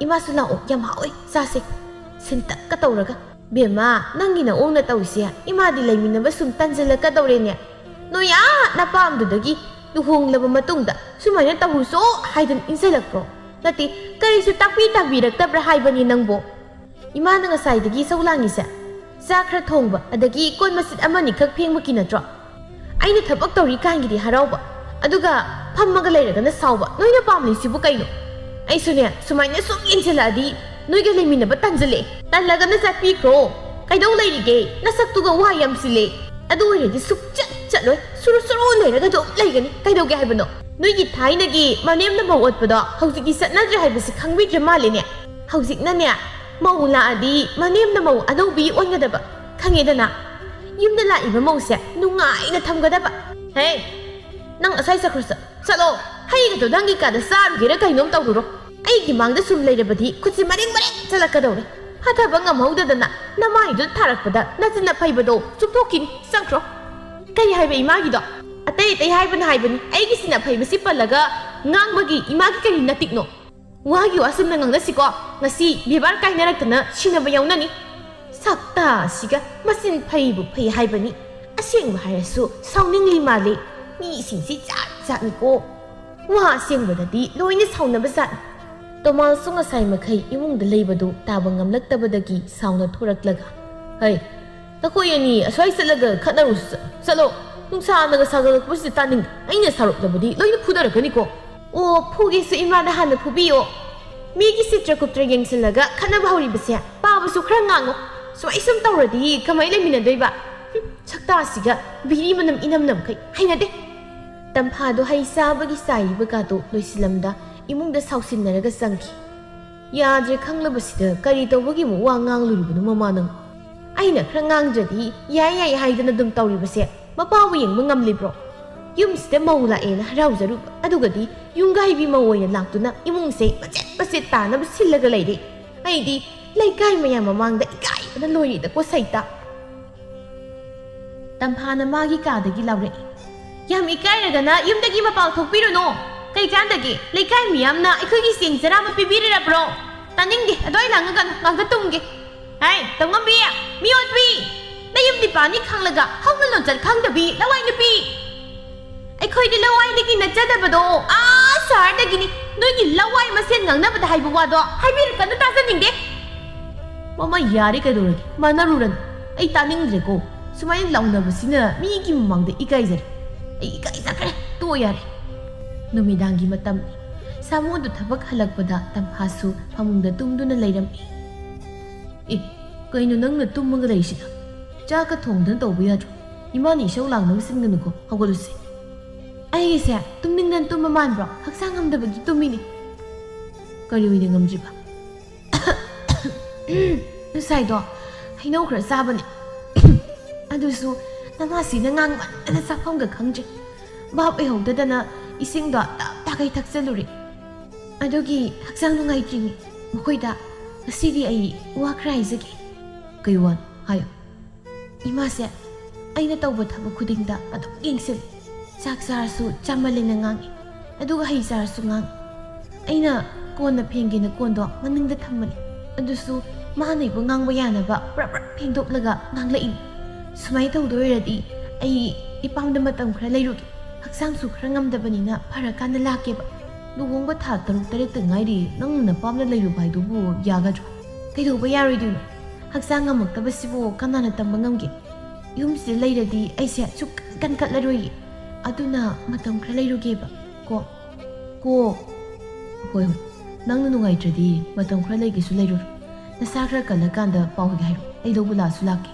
ꯏꯃꯥꯁꯨ ꯂꯥꯛꯑꯣ, ꯌꯥꯝ ꯍꯥꯎꯏ, ꯆꯥꯁꯦ ꯁꯤꯟꯇꯛꯀ ꯇꯧꯔꯒ꯫ ꯕꯦꯝꯃ, ꯅꯪꯒꯤ ꯅꯑꯣꯡꯅ ꯇꯧꯔꯤꯁꯦ ꯏꯃꯥꯗꯤ ꯂꯩꯃꯤꯟꯅꯕ ꯁꯨꯝ ꯇꯟꯖꯜꯂꯛꯀꯗꯧꯔꯦꯅꯦ꯫ ꯅꯣꯏ ꯅꯄꯥꯝꯗꯨꯗꯒꯤ ꯂꯨꯍꯣꯡꯂꯕ ꯃꯇꯨꯡꯗ ꯁꯨꯃꯥꯏꯅ ꯇꯧꯔꯨꯆꯣ ꯍꯥꯏꯗꯅ ꯏꯟꯖꯜꯂꯛꯄ꯭ꯔꯣ? ꯅꯠꯇꯦ, ꯀꯔꯤꯁꯨ ꯇꯥꯛꯄꯤꯔꯛꯇꯕ꯭ꯔꯥ ꯍꯥꯏꯕꯅꯤ ꯅꯪꯕꯣ? ꯏꯃꯥꯅ ꯉꯁꯥꯏꯗꯒꯤ ꯏꯁꯧ ꯂꯥꯡꯉꯤꯁꯦ ꯆꯥꯛ ꯈꯔ ꯊꯣꯡꯕ ꯑꯗꯒꯤ ꯀꯣꯟ ꯃꯆꯤꯠ ꯑꯃꯅꯤꯈꯛ ꯐꯦꯡꯕꯒꯤ ꯅꯠꯇ꯭ꯔꯣ? ꯑꯩꯅ ꯊꯕꯛ ꯇꯧꯔꯤ ꯀꯥꯟꯒꯤꯗꯤ ꯍꯔꯥꯎꯕ, ꯑꯗꯨꯒ ꯐꯝꯃꯒ ꯂꯩꯔꯒꯅ ꯁꯥꯎꯕ, ꯅꯣꯏꯅ ꯄꯥꯝꯂꯤꯁꯤꯕꯨ ꯀꯩꯅꯣ? ꯑꯩꯁꯨꯅꯦ ꯁꯨꯃꯥꯏꯅ ꯁꯨꯝ ꯌꯦꯡꯁꯤꯜꯂꯛꯑꯗꯤ ꯅꯣꯏꯒ ꯂꯩꯃꯤꯟꯅꯕ ꯇꯟꯖꯜꯂꯛꯑꯦ꯫ ꯇꯜꯂꯒꯅ ꯆꯠꯄꯤꯈ꯭ꯔో꯫ ꯀꯩꯗꯧ ꯂꯩꯔꯤꯒꯦ? ꯅꯁꯛꯇꯨꯒ ꯋꯥ ꯌꯥꯝꯁꯤꯜꯂꯦ꯫ ꯑꯗꯨ ꯑꯣꯏꯔꯗꯤ ꯁꯨꯛꯆꯠ ꯆꯠꯂꯣꯏ, ꯁꯨꯔꯨ ꯁꯨꯔꯨ ꯂꯩꯔꯒ ꯑꯗꯨꯝ ꯂꯩꯒꯅꯤ꯫ ꯀꯩꯗꯧꯒꯦ ꯍꯥꯏꯕꯅꯣ? ꯅꯣꯏꯒꯤ ꯊꯥꯏꯅꯒꯤ ꯃꯅꯦꯝꯅ ꯃꯧ ꯑꯣꯠꯄꯗꯣ ꯍꯧꯖꯤꯛꯇꯤ ꯆꯠꯅꯗ꯭ꯔꯦ ꯍꯥꯏꯕꯁꯤ ꯈꯪꯕꯤꯗ꯭ꯔ ꯃꯥꯜꯂꯦꯅꯦ꯫ ꯍꯧꯖꯤꯛꯅꯅꯦ ꯃꯧ ꯂꯥꯛꯑꯗꯤ ꯃꯅꯦꯝꯅ ꯃꯧ ꯑꯅꯧꯕꯤ ꯑꯣꯟꯒꯗꯕ, ꯈꯪꯉꯦꯗꯅ? ꯌꯨꯝꯗ ꯂꯥꯛꯏꯕ ꯃꯧꯁꯦ ꯅꯨꯡꯉꯥꯏꯅ ꯊꯝꯒꯗꯕ꯫ ꯍꯦ, ꯅꯪ ꯑꯁꯥꯏ ꯆꯠꯈ꯭ꯔꯣ, ꯆꯠꯂꯣ꯫ ꯍꯩꯒꯗꯣ ꯅꯪꯒꯤ ꯀꯥꯗ ꯆꯥꯔꯨꯒꯦꯔꯥ ꯀꯩꯅꯣꯝ ꯇꯧꯔꯨꯔꯣ꯫ ꯑꯩꯒꯤ ꯃꯥꯡꯗ ꯁꯨꯝ ꯂꯩꯔꯕꯗꯤ ꯈꯨꯠꯁꯤ ꯃꯔꯦꯡ ꯃꯔꯦꯡ ꯆꯠꯂꯛꯀꯗꯧꯔꯦ꯫ ꯍꯥꯊꯕ ꯉꯝꯍꯧꯗꯗꯅ ꯅꯃꯥꯏꯗꯨꯗ ꯊꯥꯔꯛꯄꯗ ꯅꯆꯤꯟꯅ ꯐꯩꯕꯗꯣ ꯆꯨꯞꯊꯣꯛꯈꯤꯅꯤ, ꯆꯪꯈ꯭ꯔꯣ꯫ ꯀꯔꯤ ꯍꯥꯏꯕ ꯏꯃꯥꯒꯤꯗꯣ? ꯑꯇꯩ ꯍꯥꯏꯕꯅ ꯍꯥꯏꯕꯅꯤ, ꯑꯩꯒꯤꯁꯤꯅ ꯐꯩꯕꯁꯤ ꯄꯜꯂꯒ ꯉꯥꯡꯕꯒꯤ ꯏꯃꯥꯒꯤ ꯀꯔꯤ ꯅꯇꯤꯛꯅꯣ? Wagi wasam na ngangna siko ngasi bibar kainaraktana sinaba yawnani sakta siga masin phaibu phai haibani asengba harasu sauningli male mi singsi chat ni ko wa asengbadadi loina saunaba zat Tomal sunga sai makai imung da leibadu taba ngamlaktabadagi sauna thoraklaga hai takoi ani aswai salaga khanaru salo nungsa naga sagalakpusi taning aina saruklabadi loina phudarakani ko o phugi su imada hana phubiyo migi sitra kuptra yengsilaga khanaba hori basya paba su khra ngango so isum tawradi kamai lemina doiba chakta siga biri manam inam nam kai haina de tamphado hai sabagi sai baga to loisilamda imung da sausinnaraga sangki yadre khanglabasida kari tawbagi mu wa ngangluribunu mamanang aina khra ngangjadi yai haidana dum tawribase mapawu yengma ngamlibro yumsida maula ena harauzaru adugadi yungai bi mawoina laktuna imungse macet tana basillaga leide aidi leikai maya mamangda ikai bana loirida ko saita tamphana magi kadagi laure yam ikai ragana yumdagi mapal thokpiruno kai kandagi leikai miyamna ikhogi singzara ma pibirira bro taningdi adoi langaga nganga tumge hai tamngambi miotbi nayum dipani khanglaga hawna lonjal khangdabi lawai nupi ꯑꯩꯈꯣꯏꯗꯤ ꯂꯋꯥꯏꯗꯒꯤ ꯅꯠꯆꯗꯕꯗꯣ ꯁꯍꯔꯗꯒꯤꯅꯤ ꯅꯣꯏꯒꯤ ꯂꯋꯥꯏ ꯃꯁꯦꯟ ꯉꯥꯡꯅꯕꯗ ꯍꯥꯏꯕ ꯋꯥꯗꯣ ꯍꯥꯏꯕꯤꯔꯛꯀꯅꯨ ꯇꯥꯖꯅꯤꯡꯗꯦ ꯃꯃꯥ ꯌꯥꯔꯦ ꯀꯩꯗꯧꯔꯒꯦ ꯃꯥꯟꯅꯔꯨꯔꯅꯨ ꯑꯩ ꯇꯥꯅꯤꯡꯗ꯭ꯔꯦꯀꯣ ꯁꯨꯃꯥꯏꯅ ꯂꯥꯎꯅꯕꯁꯤꯅ ꯃꯤꯒꯤ ꯃꯃꯥꯡꯗ ꯏꯀꯥꯏꯖꯔꯦ ꯑꯩ ꯏꯀꯥꯏꯖꯈ꯭ꯔꯦ ꯇꯣꯛ ꯌꯥꯔꯦ ꯅꯨꯃꯤꯗꯥꯡꯒꯤ ꯃꯇꯝꯅꯤ ꯁꯥꯃꯣꯟꯗꯨ ꯊꯕꯛ ꯍꯜꯂꯛꯄꯗ ꯇꯝꯐꯥꯁꯨ ꯐꯃꯨꯡꯗ ꯇꯨꯝꯗꯨꯅ ꯂꯩꯔꯝꯃꯤ ꯀꯩꯅꯣ ꯅꯪꯅ ꯇꯨꯝꯃꯒ ꯂꯩꯔꯤꯁꯤꯅ ꯆꯥꯛꯀ ꯊꯣꯡꯗꯅ ꯇꯧꯕ ꯌꯥꯗ꯭ꯔꯣ ꯏꯃꯥꯅ ꯏꯁꯧ ꯂꯥꯡꯅꯕ ꯁꯤꯟꯒꯅꯨꯀꯣ ꯍꯧꯒꯠꯂꯨꯁꯦ ꯑꯩꯒꯤꯁꯦ ꯇꯨꯝꯅꯤꯡꯗꯅ ꯇꯨꯝꯕ ꯃꯥꯟꯕ꯭ꯔꯣ ꯍꯛꯆꯥꯡ ꯉꯝꯗꯕꯒꯤ ꯇꯨꯝꯃꯤꯅꯤ ꯀꯔꯤ ꯑꯣꯏꯅ ꯉꯝꯗ꯭ꯔꯤꯕ ꯉꯁꯥꯏꯗꯣ ꯍꯩꯅꯧ ꯈꯔ ꯆꯥꯕꯅꯦ ꯑꯗꯨꯁꯨ ꯅꯃꯥꯁꯤꯅ ꯉꯥꯡꯃꯟꯗꯅ ꯆꯥꯐꯝꯒ ꯈꯪꯗ꯭ꯔꯦ ꯚꯥꯞ ꯑꯣꯏꯍꯧꯗꯗꯅ ꯏꯁꯤꯡꯗꯣ ꯇꯞ ꯊꯛꯆꯜꯂꯨꯔꯦ ꯑꯗꯨꯒꯤ ꯍꯛꯆꯥꯡ ꯅꯨꯡꯉꯥꯏꯇ꯭ꯔꯤꯅꯤ ꯃꯈꯣꯏꯗ ꯉꯁꯤꯗꯤ ꯑꯩ ꯋꯥ ꯈꯔ ꯍꯥꯏꯖꯒꯦ ꯀꯩ ꯋꯥꯅꯣ ꯍꯥꯏꯌꯣ ꯏꯃꯥꯁꯦ ꯑꯩꯅ ꯇꯧꯕ ꯊꯕꯛ ꯈꯨꯗꯤꯡꯗ ꯑꯗꯨꯝ ꯌꯦꯡꯁꯤꯜꯂꯤ ꯆꯥꯛ ꯆꯥꯔꯁꯨ ꯆꯥꯃꯜꯂꯦꯅ ꯉꯥꯡꯉꯤ ꯑꯗꯨꯒ ꯍꯩ ꯆꯥꯔꯁꯨ ꯉꯥꯡꯉꯤ ꯑꯩꯅ ꯀꯣꯟꯅ ꯐꯦꯡꯒꯦꯅ ꯀꯣꯟꯗꯣ ꯃꯅꯤꯡꯗ ꯊꯝꯕꯅꯤ ꯑꯗꯨꯁꯨ ꯃꯥꯅ ꯑꯩꯕꯨ ꯉꯥꯡꯕ ꯌꯥꯅꯕ ꯄ꯭ꯔꯞ ꯐꯦꯡꯗꯣꯛꯂꯒ ꯉꯥꯡꯂꯛꯏꯅꯤ ꯁꯨꯃꯥꯏꯅ ꯇꯧꯗꯣꯏꯔꯗꯤ ꯑꯩ ꯏꯄꯥꯝꯗ ꯃꯇꯝ ꯈꯔ ꯂꯩꯔꯨꯒꯦ ꯍꯛꯆꯥꯡꯁꯨ ꯈꯔ ꯉꯝꯗꯕꯅꯤꯅ ꯐꯔꯀꯥꯟꯗ ꯂꯥꯛꯀꯦꯕ ꯂꯨꯍꯣꯡꯕ ꯊꯥ 7-8ꯇ ꯉꯥꯏꯔꯤ ꯅꯪꯅ ꯅꯄꯥꯝꯗ ꯂꯩꯔꯨꯕ ꯍꯥꯏꯗꯨꯕꯨ ꯌꯥꯒꯗ꯭ꯔꯣ ꯀꯩꯗꯧꯕ ꯌꯥꯔꯣꯏꯗꯣꯏꯅꯣ ꯍꯛꯆꯥꯡ ꯉꯝꯃꯛꯇꯕꯁꯤꯕꯨ ꯀꯅꯥꯅ ꯇꯝꯕ ꯉꯝꯒꯦ ꯌꯨꯝꯁꯤꯗ ꯂꯩꯔꯗꯤ ꯑꯩꯁꯦ ꯀꯟꯈꯠꯂꯔꯣꯏꯌꯦ ꯑꯗꯨꯅ ꯃꯇꯝ ꯈꯔ ꯂꯩꯔꯨꯒꯦꯕ ꯀꯣ ꯍꯣꯏ ꯅꯪꯅ ꯅꯨꯡꯉꯥꯏꯇ꯭ꯔꯗꯤ ꯃꯇꯝ ꯈꯔ ꯂꯩꯒꯦꯁꯨ ꯂꯩꯔꯨꯔꯣ ꯅꯁꯥ ꯈꯔ ꯀꯜꯂꯀꯥꯟꯗ ꯄꯥꯎ ꯍꯦꯛ ꯍꯥꯏꯔꯣ ꯑꯩ ꯂꯧꯕ ꯂꯥꯛꯁꯨ ꯂꯥꯛꯀꯦ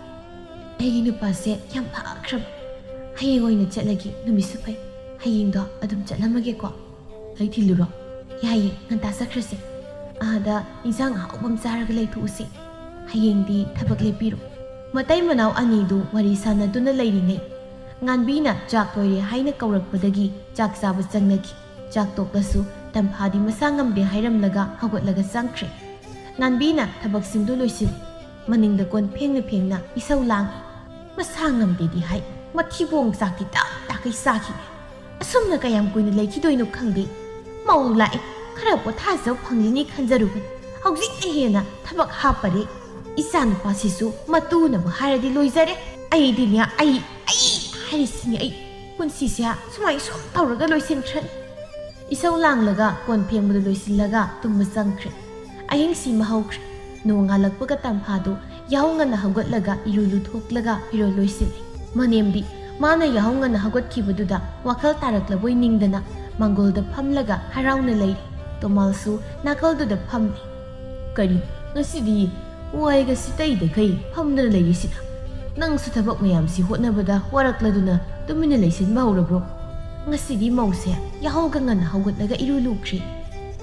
ꯑꯩꯒꯤ ꯅꯨꯄꯥꯁꯦ ꯌꯥꯝ ꯐꯈ꯭ꯔꯕ ꯍꯌꯦꯡ ꯑꯣꯏꯅ ꯆꯠꯂꯒꯦ ꯅꯨꯃꯤꯠꯁꯨ ꯐꯩ ꯍꯌꯦꯡꯗꯣ ꯑꯗꯨꯝ ꯆꯠꯂꯝꯃꯒꯦꯀꯣ ꯑꯩ ꯊꯤꯜꯂꯨꯔꯣ ꯌꯥꯏꯌꯦ ꯉꯟꯇꯥ ꯆꯠꯈ꯭ꯔꯁꯦ ꯑꯥꯗ ꯏꯟꯁꯥꯡ ꯑꯍꯥꯎꯕ ꯑꯃ ꯆꯥꯔꯒ ꯂꯩꯊꯣꯛꯎꯁꯤ ꯍꯌꯦꯡꯗꯤ ꯊꯕꯛ ꯂꯦꯞꯄꯤꯔꯣ ꯃꯇꯩ ꯃꯅꯥꯎ ꯑꯅꯤꯗꯨ ꯋꯥꯔꯤ ꯁꯥꯟꯅꯗꯨꯅ ꯂꯩꯔꯤꯉꯩ ꯉꯥꯟꯕꯤꯅ ꯆꯥꯛ ꯂꯣꯏꯔꯦ ꯍꯥꯏꯅ ꯀꯧꯔꯛꯄꯗꯒꯤ ꯆꯥꯛ ꯆꯥꯕ ꯆꯪꯅꯈꯤ ꯆꯥꯛ ꯇꯣꯛꯂꯁꯨ ꯇꯝꯐꯥꯗꯤ ꯃꯁꯥ ꯉꯝꯗꯦ ꯍꯥꯏꯔꯝꯂꯒ ꯍꯧꯒꯠꯂꯒ ꯆꯪꯈ꯭ꯔꯦ ꯉꯥꯟꯕꯤꯅ ꯊꯕꯛꯁꯤꯡꯗꯨ ꯂꯣꯏꯁꯤꯜꯂꯤ ꯃꯅꯤꯡꯗ ꯀꯣꯟ ꯐꯦꯡꯅ ꯏꯁꯧ ꯂꯥꯡꯉꯤ ꯃꯁꯥ ꯉꯝꯗꯦꯗꯤ ꯍꯥꯏ ꯃꯊꯤꯕꯣꯡ ꯆꯥꯛꯇꯤ ꯇꯥꯀꯩ ꯆꯥꯈꯤꯅꯤ ꯑꯁꯨꯝꯅ ꯀꯌꯥꯝ ꯀꯨꯏꯅ ꯂꯩꯈꯤꯗꯣꯏꯅꯣ ꯈꯪꯗꯦ ꯃꯧ ꯂꯥꯛꯑꯦ ꯈꯔ ꯄꯣꯊꯥꯖꯧ ꯐꯪꯂꯤꯅꯤ ꯈꯟꯖꯔꯨꯕꯅꯤ ꯍꯧꯖꯤꯛꯅ ꯍꯦꯟꯅ ꯊꯕꯛ ꯍꯥꯞꯄꯔꯦ ꯏꯆꯥ ꯅꯨꯄꯥꯁꯤꯁꯨ ꯃꯇꯨꯅꯕꯨ ꯍꯥꯏꯔꯗꯤ ꯂꯣꯏꯖꯔꯦ ꯑꯩꯗꯤꯅꯦ ꯑꯩ ꯍꯥꯏꯔꯤꯁꯤꯅꯤ ꯑꯩ ꯄꯨꯟꯁꯤꯁꯦ ꯁꯨꯃꯥꯏ ꯁꯨꯝ ꯇꯧꯔꯒ ꯂꯣꯏꯁꯤꯟꯈ꯭ꯔꯅꯤ ꯏꯁꯧ ꯂꯥꯡꯂꯒ ꯀꯣꯟ ꯐꯦꯡꯕꯗꯨ ꯂꯣꯏꯁꯤꯜꯂꯒ ꯇꯨꯝꯕ ꯆꯪꯈ꯭ꯔꯦ ꯑꯍꯤꯡꯁꯤꯃ ꯍꯧꯈ꯭ꯔꯦ ꯅꯣꯡꯉꯥꯜꯂꯛꯄꯒ ꯇꯝꯐꯥꯗꯨ ꯌꯥꯍꯧ ꯉꯟꯅ ꯍꯧꯒꯠꯂꯒ ꯏꯔꯨ ꯂꯨꯊꯣꯛꯂꯒ ꯐꯤꯔꯣꯜ ꯂꯣꯏꯁꯤꯜꯂꯤ ꯃꯅꯦꯝꯗꯤ ꯃꯥꯅ ꯌꯥꯍꯧ ꯉꯟꯅ ꯍꯧꯒꯠꯈꯤꯕꯗꯨꯗ ꯋꯥꯈꯜ ꯇꯥꯔꯛꯂꯕꯣꯏ ꯅꯤꯡꯗꯅ ꯃꯥꯡꯒꯣꯜꯗ ꯐꯝꯂꯒ ꯍꯔꯥꯎꯅ ꯂꯩꯔꯤ ꯇꯣꯃꯥꯜꯁꯨ ꯅꯥꯀꯜꯗꯨꯗ ꯐꯝꯂꯤ ꯀꯔꯤ ꯉꯁꯤꯗꯤ ꯋꯥꯏꯒ ꯁꯤꯇꯩꯗꯈꯩ ꯐꯝꯗꯅ ꯂꯩꯔꯤꯁꯤꯅ ꯅꯪꯁꯨ ꯊꯕꯛ ꯃꯌꯥꯝꯁꯤ ꯍꯣꯠꯅꯕꯗ ꯋꯥꯔꯛꯂꯗꯨꯅ ꯇꯨꯃꯤꯟꯅ ꯂꯩꯁꯤꯟꯕ ꯍꯧꯔꯕ꯭ꯔꯣ ꯉꯁꯤꯗꯤ ꯃꯧꯁꯦ ꯌꯥꯍꯧꯒ ꯉꯟꯅ ꯍꯧꯒꯠꯂꯒ ꯏꯔꯨ ꯂꯨꯈ꯭ꯔꯦ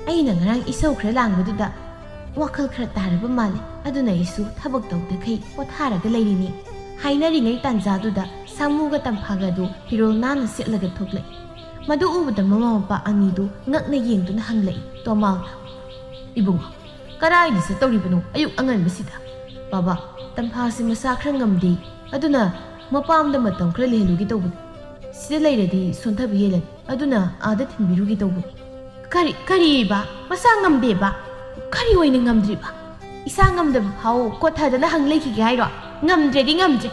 ꯑꯩꯅ ꯉꯔꯥꯡ ꯏꯁꯧ ꯈꯔ ꯂꯥꯡꯕꯗꯨꯗ ꯋꯥꯈꯜ ꯈꯔ ꯇꯥꯔꯕ ꯃꯥꯜꯂꯦ ꯑꯗꯨꯅ ꯑꯩꯁꯨ ꯊꯕꯛ ꯇꯧꯗꯈꯩ ꯄꯣꯊꯥꯔꯒ ꯂꯩꯔꯤꯅꯤ ꯍꯥꯏꯅꯔꯤꯉꯩ ꯇꯥꯟꯖꯥꯗꯨꯗ ꯁꯥꯃꯨꯒ ꯇꯝꯐꯥꯒꯗꯨ ꯐꯤꯔꯣꯜ ꯅꯥꯟꯅ ꯁꯦꯠꯂꯒ ꯊꯣꯛꯂꯛꯏ ꯃꯗꯨ ꯎꯕꯗ ꯃꯃꯥ ꯃꯄꯥ ꯑꯅꯤꯗꯨ ꯉꯛꯅ ꯌꯦꯡꯗꯨꯅ ꯍꯪꯂꯛꯏ ꯇꯣꯃꯥꯜꯅ ꯏꯕꯨꯡꯉꯣ ꯀꯔꯥꯏꯗ ꯆꯠꯇꯧꯔꯤꯕꯅꯣ ꯑꯌꯨꯛ ꯑꯉꯟꯕꯁꯤꯗ ꯕꯥꯕꯥ ꯇꯝꯐꯥꯁꯤ ꯃꯁꯥ ꯈꯔ ꯉꯝꯗꯦ ꯑꯗꯨꯅ ꯃꯄꯥꯝꯗ ꯃꯇꯝ ꯈꯔ ꯂꯩꯍꯜꯂꯨꯒꯦ ꯇꯧꯕꯅꯤ ꯁꯤꯗ ꯂꯩꯔꯗꯤ ꯁꯣꯟꯊꯕ ꯍꯦꯜꯂꯅꯤ ꯑꯗꯨꯅ ꯑꯥꯗ ꯊꯤꯟꯕꯤꯔꯨꯒꯦ ꯇꯧꯕꯅꯤ Kari ba? Masa ngamde ba? Kari oina ngamdri ba? Isa ngamdaba phau kothadana hang leikige hairo. Ngamdredi ngamdre.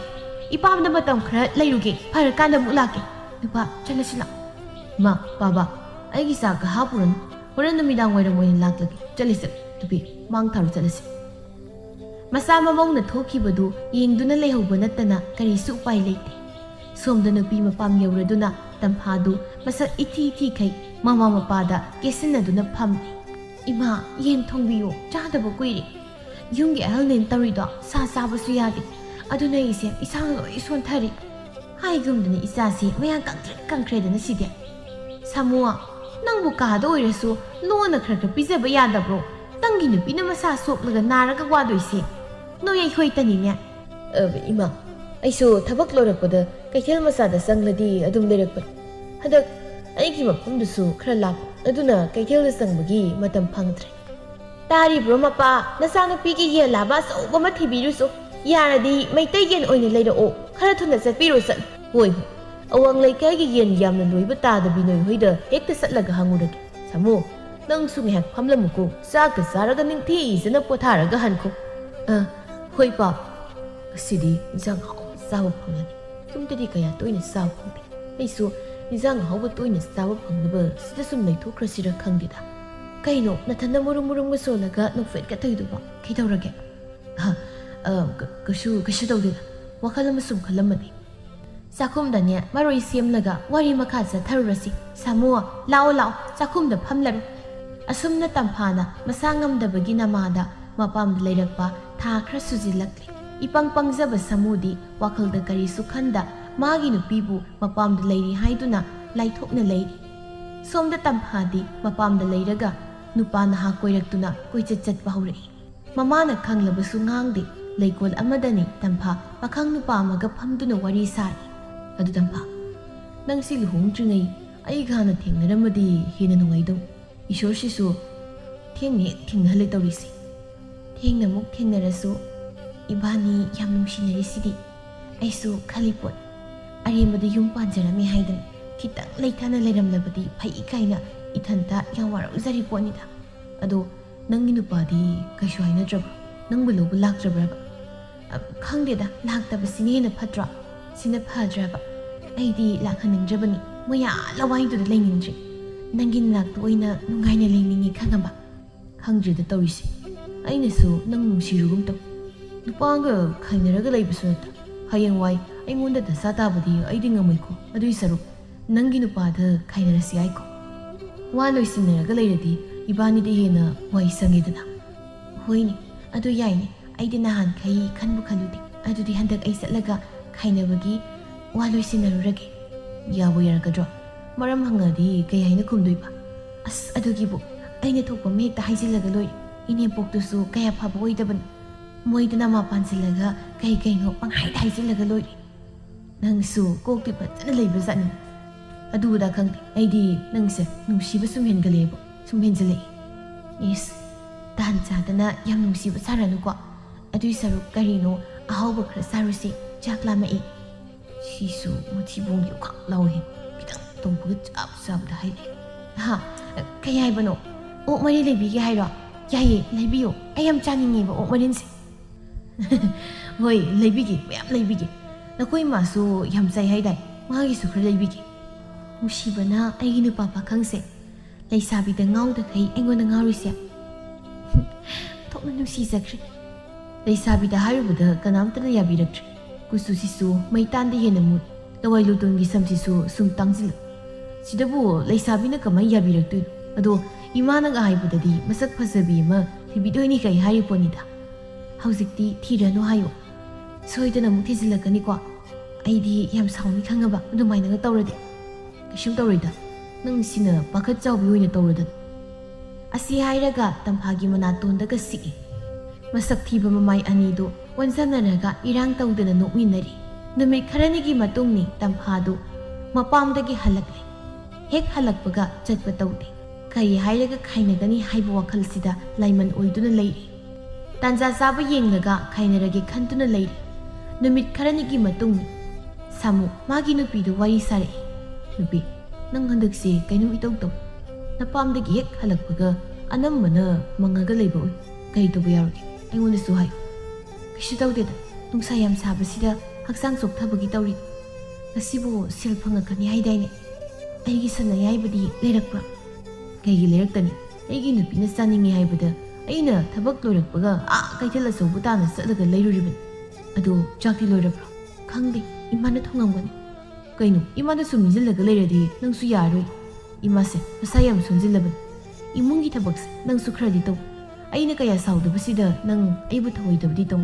Ipamda matam khara leiruge farakanda mu lake. Nupa chalasina. Ma baba aigi sa ka hapuran. Horan numidang wairam oina laklage. Chalise tupi mang tharu chalase. Masa mamong na thokibadu yengduna leihauba nattana karisu upai leite. Somda nupi mapam yauraduna tamphadu masa ithi kai mama mapada kesinaduna phamni. Ima yen thongbiyo chadaba kuiri. Yungi ahalnen tarido sa sabasu yadi. Aduna ise isang loi sontari. Hai gumdani isasi mayang kankredana side. Samua nangbu kada oirasu lona khara pizaba yadabro. Tangi nupi na masa soplaga naraga wadoise. No yai hoitanine. Ima aisu thabak lorakpada kaithel masada sangladi adum lerakpa. Hadak aigi mafamdusu khara lap aduna kaithel sangbagi matam phangtre. Tari bro mapa nasana pigi ye laba so bama thibirusu yaradi maitai yen oine leira o khara thuna satpiru sat hoi awang leikai gi yen yamna loiba ta da binoi hoida hekta satlaga hangurage samu nang sung hek phamlamuku sak saraga ningthi isna potharaga hanku hoi pa sidi jang saw phamlani tumtadi kaya toina saw phangbi aisu nijang hawa toina saw phangnaba sida sum leithokrasira khangdida kaino nathana murum ga solaga nokfet ka thaiduba khidaurage kashu dawdida wakhala masum khalamani sakhum danya maroi semlaga wari makha sa tharurasi samua lao sakhum da phamlaru asumna tamphana masangam dabagi namada mapam leirakpa tha khra sujilakli ipang pangjaba samudi wakhal da kari sukhanda magi nupibu mapam leiri haiduna laithokna leiri somda tamphadi mapam leiraga nupa naha koiraktuna koichat chatpa haurai mamana khanglabasu ngangdi leikol amadani tampha pakhang nupa amaga phamduna wari sari adu tampha nangsi luhongtringai ai gana thengnaramadi hena nungaido ishor sisu thenghale tawrisi thengnamuk thengnarasu ibani yam nungsinarisi aisu khalipot aremada yum panjarami haidan kitang leithana leiramlabadi phai kaina ithanta yang waruzari ponida ado nangi nupadi kaishu haina draba nangbu lobu lakdrabraba khangdeda laktaba sinena phatra sina phadraba aidi lakhaningdrabani moya lawaidu da leiningdri nangi naktu oina nungaina leiningi khangamba khangdrida tawrisi aina su nang nungsirugum taw nupanga khainaraga leibasu nata hayangwai aingonda da satabadi aidi ngamaiko adui saru nangi nupada khainarasi aiko Waloi sinaraga leiradi ibani de hena wai sangedana hoini adu yaini aidi nahan khai khanbu khaludi adu di handak ai satlaga khainabagi waloi sinarurage yawo yaragadro maram hangadi kai haina khumdoiba as adugi bu aina thokpa me ta haijilaga loi ine poktusu kaya phaba oidaban moidana ma pansilaga kai ngo panghai haijilaga loi nangsu kokti patana leiba zatni aduda khangdi aidi nangse nungsiba sum hengalebo sum henjale is dan chadana yam nungsiba saranu ko adui saru karino ahawba khra sarusi chakla mai sisu mochibong yu khak lawhe kitang tongbu chap da haile ha kayai bano o mari lebi ge hairo yaye lebiyo ayam chaningi ba o marin se hoi lebi ge yam lebi ge nakoi masu yam sai haidai magi su khra lebi ge Musibana aigi nupa pakhangse leisabi da ngauda kai engona ngaurisia thokna nusi sakri leisabi da harubada kanamtana yabirakri kusu sisu maitan de henamut lawai lutun gi samsisu sum tangsil sidabu leisabi na kamai yabiraktu ado imana ga haibudadi masak phasabi ma thibidoi kai hari ponida haujikti thirano hayo soidana mu thizilakani ko aidi yam sauni khangaba adumaina ga tawradi kishum tawrida nang sina pakhat chawbi oina tawrada asi hairaga tamphagi manaton daga siki masak thiba mamai ani do wansanaraga irang tawdana nokminari numit kharanigi matungni tamphadu mapamdagi halakle hek halakpaga chatpa tawde kai hairaga khainagani haiba wakhalsida laiman oiduna leiri tanja saba yenglaga khainarage khantuna leiri numit kharanigi matungni samu magi nupi do wari sare nupi nang handakse kainum itong tong napamdagi hek halakpaga anambana mangaga leiba ui kari toba yarugi aingondasu hayo kishu tawdeda nungsa yam sabasida haksang sokthabagi tawri ngasibu sel phangakani haidaine aigi sana yaibadi leirakpra kaigi leiraktani aigi nupina chaningi haibada aina thabak loirakpaga kaithela sobu tana satlaga leiruribani adu chakti loirapra khangde imana thongamgani kaino imana sumijillaga leiradi nangsu yaroi imase masayam sunjillabani imungi thabakse nangsu khradi taw aina kaya saudabasida nang aibu thawoidabdi taw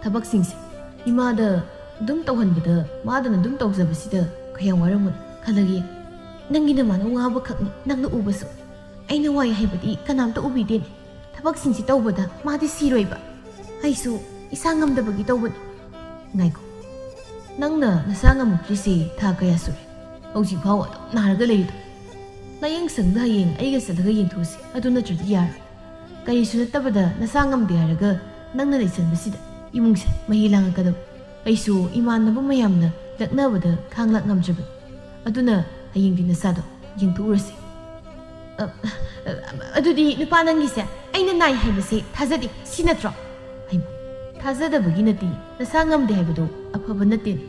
thabak singse imada dum tawhanbada madana dum tawjabasida kaya waramut khalagi nangina mana waba khakni nangna ubasu aina wai haibadi kanamta ubidene thabak singsi tawbada madi siroiba aisu isangamdabagi tawbani ngaiko nangna nasangamuktrisi tha kaya sure hauji phawa naraga leido layeng sangda hayeng aiga sadaga yengthusi adu natradi yar kari sunatabada nasangamde haraga nangna leisanbasida imungse mahi langakadab aisu imannabu mayamna laknabada khanglak ngamjaba aduna hayengdi nasado yengthurasi adudi nupa nangise aina nai haibase thazadi sinatro haima thazadabagi nati nasangamde haibado afaba natin